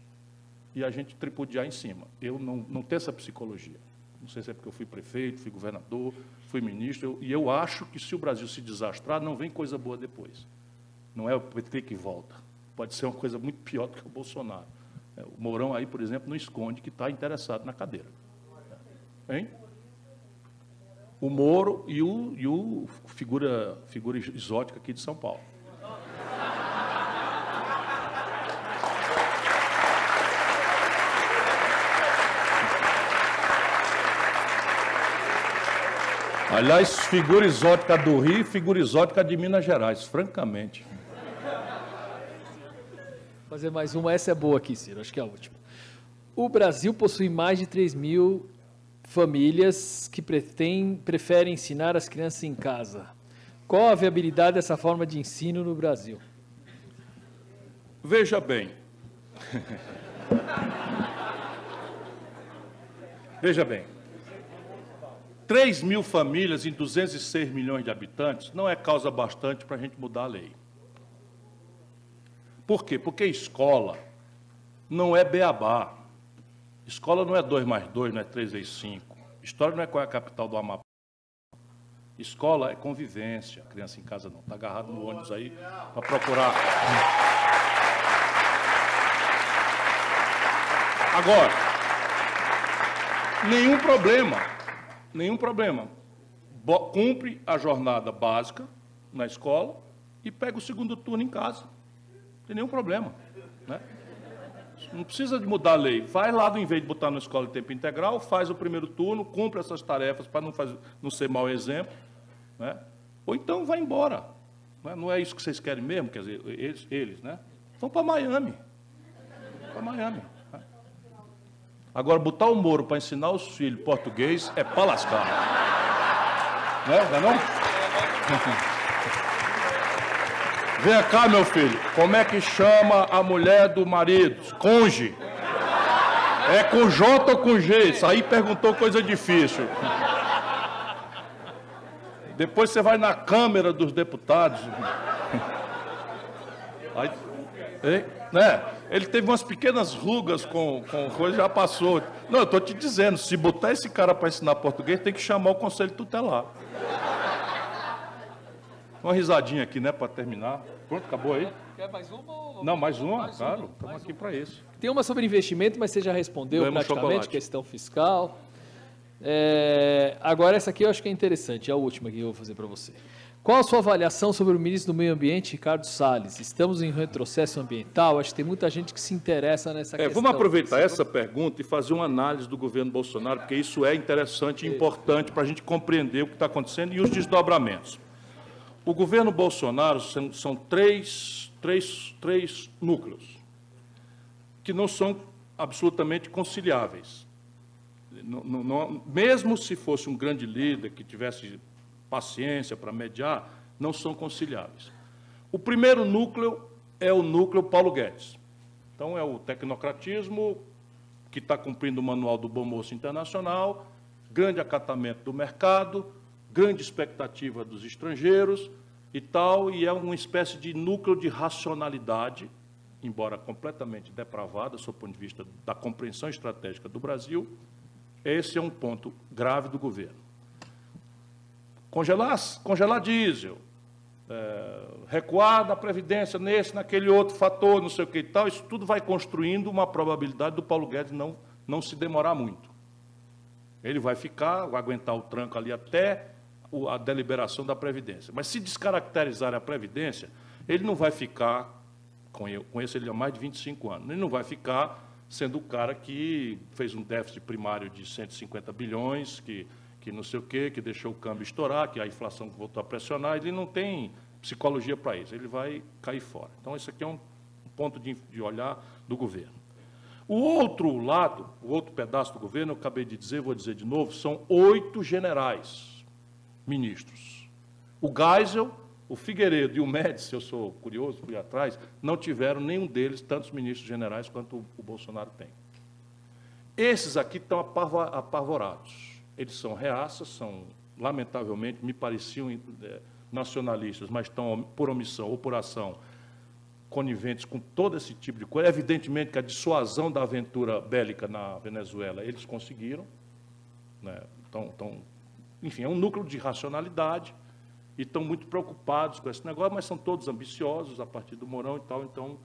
S3: e a gente tripudiar em cima. Eu não tenho essa psicologia. Não sei se é porque eu fui prefeito, fui governador, fui ministro, e eu acho que se o Brasil se desastrar, não vem coisa boa depois. Não é o PT que volta. Pode ser uma coisa muito pior do que o Bolsonaro. O Mourão aí, por exemplo, não esconde que está interessado na cadeira. Hein? O Moro e o figura exótica aqui de São Paulo. Aliás, figura exótica do Rio e figura exótica de Minas Gerais, francamente.
S2: Vou fazer mais uma, essa é boa aqui, Ciro, acho que é a última. O Brasil possui mais de 3 mil famílias que preferem ensinar as crianças em casa. Qual a viabilidade dessa forma de ensino no Brasil?
S3: Veja bem. Veja bem. 3 mil famílias em 206 milhões de habitantes não é causa bastante para a gente mudar a lei. Por quê? Porque escola não é beabá. Escola não é 2 mais 2, não é 3 vezes 5. História não é qual é a capital do Amapá. Escola é convivência. A criança em casa não. Está agarrado no ônibus aí para procurar. Agora, nenhum problema. Cumpre a jornada básica na escola e pega o segundo turno em casa. Não tem nenhum problema, né? Não precisa de mudar a lei. Vai lá, em vez de botar na escola de tempo integral, faz o primeiro turno, cumpre essas tarefas para não ser mau exemplo, né? Ou então vai embora. Não é isso que vocês querem mesmo? Quer dizer, eles, né? Vão para Miami. Né? Agora, botar o Moro para ensinar os filhos português é para lascar. Não é não? Vem cá, meu filho, como é que chama a mulher do marido? Conge. É com J ou com G? Isso aí perguntou coisa difícil. Depois você vai na Câmara dos Deputados. Aí, né? Ele teve umas pequenas rugas com coisa, já passou. Não, eu estou te dizendo, se botar esse cara para ensinar português, tem que chamar o Conselho Tutelar. Uma risadinha aqui, né, para terminar. Pronto, acabou aí?
S2: Quer mais uma? Ou...
S3: Não, mais uma,
S2: mais
S3: claro.
S2: uma,
S3: Estamos aqui para isso.
S2: Tem uma sobre investimento, mas você já respondeu
S3: Ganhamos
S2: praticamente,
S3: chocolate.
S2: questão fiscal. Agora essa aqui eu acho que é interessante, é a última que eu vou fazer para você. Qual a sua avaliação sobre o ministro do Meio Ambiente, Ricardo Salles? Estamos em retrocesso ambiental? Acho que tem muita gente que se interessa nessa questão.
S3: Vamos aproveitar essa pergunta e fazer uma análise do governo Bolsonaro, porque isso é interessante e importante para a gente compreender o que está acontecendo e os desdobramentos. O governo Bolsonaro são três núcleos que não são absolutamente conciliáveis. Mesmo se fosse um grande líder que tivesse paciência para mediar, não são conciliáveis. O primeiro núcleo é o núcleo Paulo Guedes. Então, é o tecnocratismo que está cumprindo o manual do Bom Moço Internacional, grande acatamento do mercado, grande expectativa dos estrangeiros e tal, e é uma espécie de núcleo de racionalidade, embora completamente depravada, do ponto de vista da compreensão estratégica do Brasil. Esse é um ponto grave do governo. Congelar diesel, recuar da Previdência nesse, naquele outro fator, não sei o que e tal, isso tudo vai construindo uma probabilidade do Paulo Guedes não se demorar muito. Ele vai aguentar o tranco ali até a deliberação da Previdência. Mas se descaracterizar a Previdência, ele não vai ficar, conheço ele há mais de 25 anos, ele não vai ficar sendo o cara que fez um déficit primário de 150 bilhões, que não sei o quê, que deixou o câmbio estourar, que a inflação voltou a pressionar, ele não tem psicologia para isso, ele vai cair fora. Então, esse aqui é um ponto de olhar do governo. O outro lado, o outro pedaço do governo, eu acabei de dizer, vou dizer de novo, são 8 generais ministros. O Geisel, o Figueiredo e o Médici, eu sou curioso, fui atrás, não tiveram nenhum deles tantos ministros generais quanto o Bolsonaro tem. Esses aqui estão apavorados. Eles são reaças, são, lamentavelmente, me pareciam nacionalistas, mas estão, por omissão ou por ação, coniventes com todo esse tipo de coisa. Evidentemente que a dissuasão da aventura bélica na Venezuela eles conseguiram, né? Enfim, é um núcleo de racionalidade e estão muito preocupados com esse negócio, mas são todos ambiciosos a partir do Mourão e tal. Então,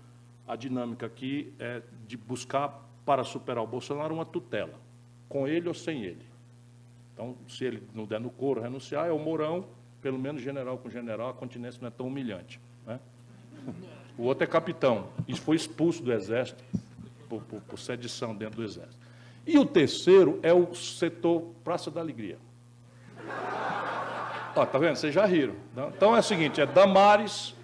S3: a dinâmica aqui é de buscar, para superar o Bolsonaro, uma tutela, com ele ou sem ele. Então, se ele não der no couro renunciar, é o Mourão, pelo menos general com general, a continência não é tão humilhante, né? O outro é capitão, e foi expulso do Exército por sedição dentro do Exército. E o terceiro é o setor Praça da Alegria. Ó, tá vendo? Vocês já riram. Então é o seguinte, é Damares,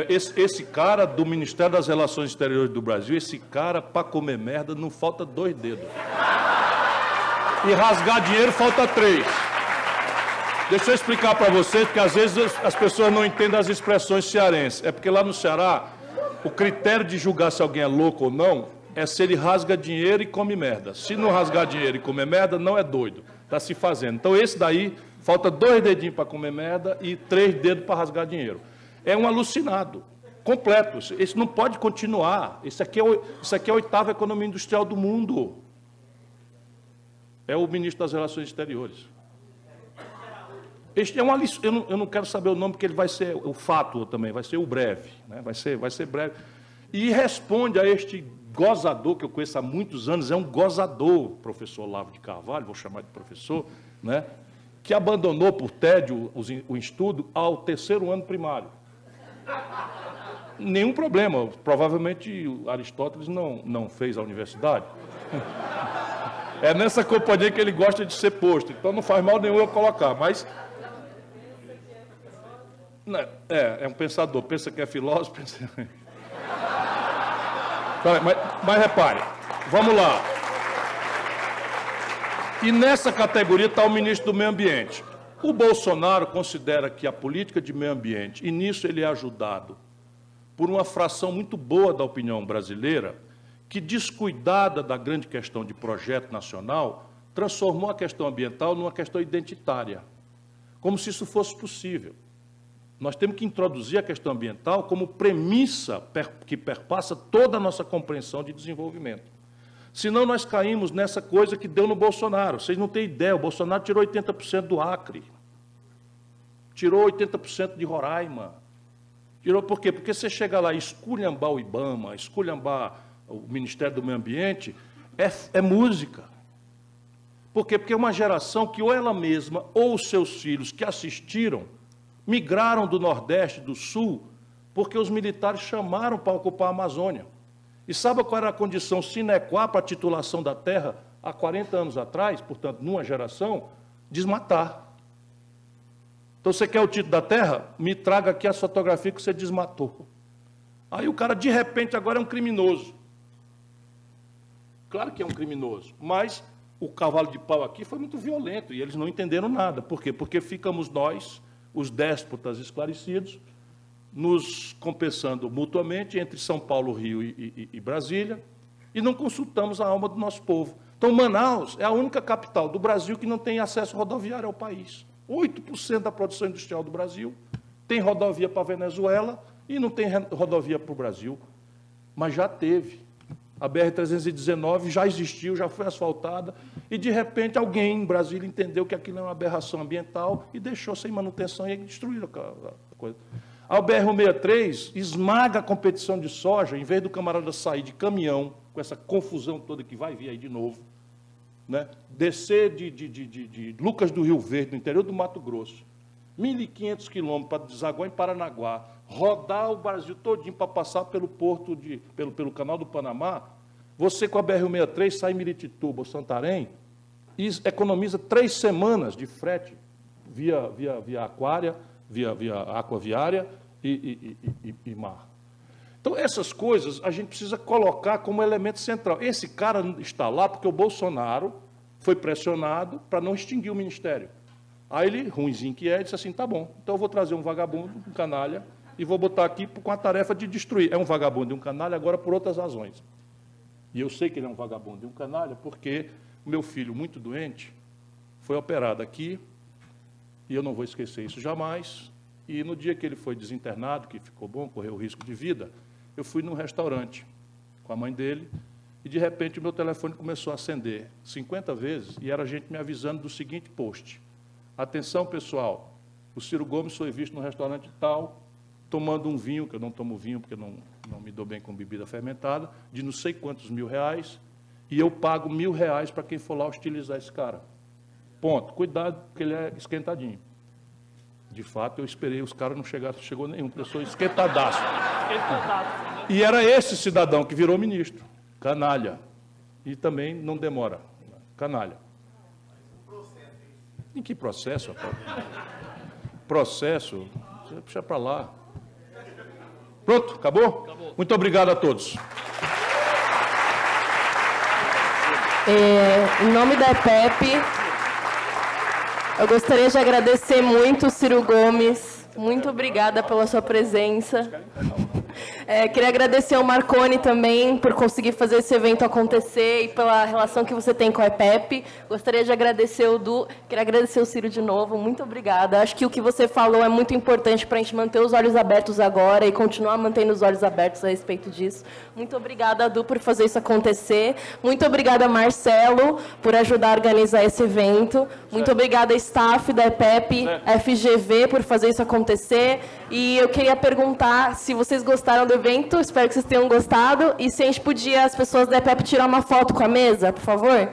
S3: esse cara do Ministério das Relações Exteriores do Brasil, esse cara, para comer merda, não falta 2 dedos. E rasgar dinheiro falta 3. Deixa eu explicar para vocês, porque às vezes as pessoas não entendem as expressões cearenses. É porque lá no Ceará, o critério de julgar se alguém é louco ou não é se ele rasga dinheiro e come merda. Se não rasgar dinheiro e comer merda, não é doido. Está se fazendo. Então esse daí, falta 2 dedinhos para comer merda e 3 dedos para rasgar dinheiro. É um alucinado, completo. Isso não pode continuar. Isso aqui é a 8ª economia industrial do mundo. É o ministro das Relações Exteriores. Este é uma lição, eu não quero saber o nome, porque ele vai ser o fato também, vai ser o breve, né? vai ser breve. E responde a este gozador, que eu conheço há muitos anos, é um gozador, professor Olavo de Carvalho, vou chamar de professor, né? Que abandonou por tédio o estudo ao 3º ano primário. Nenhum problema, provavelmente Aristóteles não fez a universidade. É nessa companhia que ele gosta de ser posto, então não faz mal nenhum eu colocar, mas... É um pensador, pensa que é filósofo, pensa... Mas repare, vamos lá. E nessa categoria está o ministro do Meio Ambiente. O Bolsonaro considera que a política de meio ambiente, e nisso ele é ajudado por uma fração muito boa da opinião brasileira, que, descuidada da grande questão de projeto nacional, transformou a questão ambiental numa questão identitária, como se isso fosse possível. Nós temos que introduzir a questão ambiental como premissa que perpassa toda a nossa compreensão de desenvolvimento. Senão nós caímos nessa coisa que deu no Bolsonaro. Vocês não têm ideia, o Bolsonaro tirou 80% do Acre, tirou 80% de Roraima. Tirou por quê? Porque você chega lá e esculhambar o IBAMA, esculhambar o Ministério do Meio Ambiente, é música. Por quê? Porque é uma geração que ou ela mesma ou os seus filhos que assistiram migraram do Nordeste, do Sul, porque os militares chamaram para ocupar a Amazônia. E sabe qual era a condição sine qua para a titulação da terra há 40 anos atrás, portanto, numa geração? Desmatar. Então, você quer o título da terra? Me traga aqui as fotografias que você desmatou. Aí o cara, de repente, agora é um criminoso. Claro que é um criminoso, mas o cavalo de pau aqui foi muito violento e eles não entenderam nada. Por quê? Porque ficamos nós, os déspotas esclarecidos, nos compensando mutuamente entre São Paulo, Rio e Brasília, e não consultamos a alma do nosso povo. Então, Manaus é a única capital do Brasil que não tem acesso rodoviário ao país. 8% da produção industrial do Brasil tem rodovia para a Venezuela e não tem rodovia para o Brasil, mas já teve. A BR-319 já existiu, já foi asfaltada, e, de repente, alguém em Brasília entendeu que aquilo é uma aberração ambiental e deixou sem manutenção e destruiu a coisa. A BR-163 esmaga a competição de soja, em vez do camarada sair de caminhão, com essa confusão toda que vai vir aí de novo, né? Descer de Lucas do Rio Verde, no interior do Mato Grosso, 1.500 quilômetros para desaguar em Paranaguá, rodar o Brasil todinho para passar pelo porto, pelo canal do Panamá, você com a BR-163 sai em Miritituba ou Santarém e economiza 3 semanas de frete via aquaviária e mar. Então, essas coisas a gente precisa colocar como elemento central. Esse cara está lá porque o Bolsonaro foi pressionado para não extinguir o ministério. Aí ele, ruimzinho que é, disse assim, tá bom, então eu vou trazer um vagabundo, um canalha, e vou botar aqui com a tarefa de destruir. É um vagabundo e um canalha agora por outras razões. E eu sei que ele é um vagabundo e um canalha porque o meu filho, muito doente, foi operado aqui, e eu não vou esquecer isso jamais, e no dia que ele foi desinternado, que ficou bom, correu risco de vida, eu fui num restaurante com a mãe dele, e de repente o meu telefone começou a acender 50 vezes, e era gente me avisando do seguinte post: atenção, pessoal, o Ciro Gomes foi visto no restaurante tal, tomando um vinho, que eu não tomo vinho porque não me dou bem com bebida fermentada, de não sei quantos R$1.000, e eu pago R$1.000 para quem for lá hostilizar esse cara. Ponto. Cuidado, porque ele é esquentadinho. De fato, eu esperei, os caras não chegou nenhum, pessoa esquentadaço. E era esse cidadão que virou ministro. Canalha. E também não demora. Canalha. Em que processo, rapaz? Processo? Você puxa para lá. Pronto? Acabou? Acabou. Muito obrigado a todos.
S4: Em nome da EPEP, eu gostaria de agradecer muito o Ciro Gomes. Muito obrigada pela sua presença. Queria agradecer ao Marconi também por conseguir fazer esse evento acontecer e pela relação que você tem com a EPEP. Gostaria de agradecer o Du, queria agradecer o Ciro de novo. Muito obrigada. Acho que o que você falou é muito importante para a gente manter os olhos abertos agora e continuar mantendo os olhos abertos a respeito disso. Muito obrigada, Du, por fazer isso acontecer. Muito obrigada, Marcelo, por ajudar a organizar esse evento. Muito obrigada, staff da EPEP, FGV, por fazer isso acontecer. E eu queria perguntar se vocês gostaram do evento, espero que vocês tenham gostado, e se a gente podia, as pessoas da EPEP, tirar uma foto com a mesa, por favor?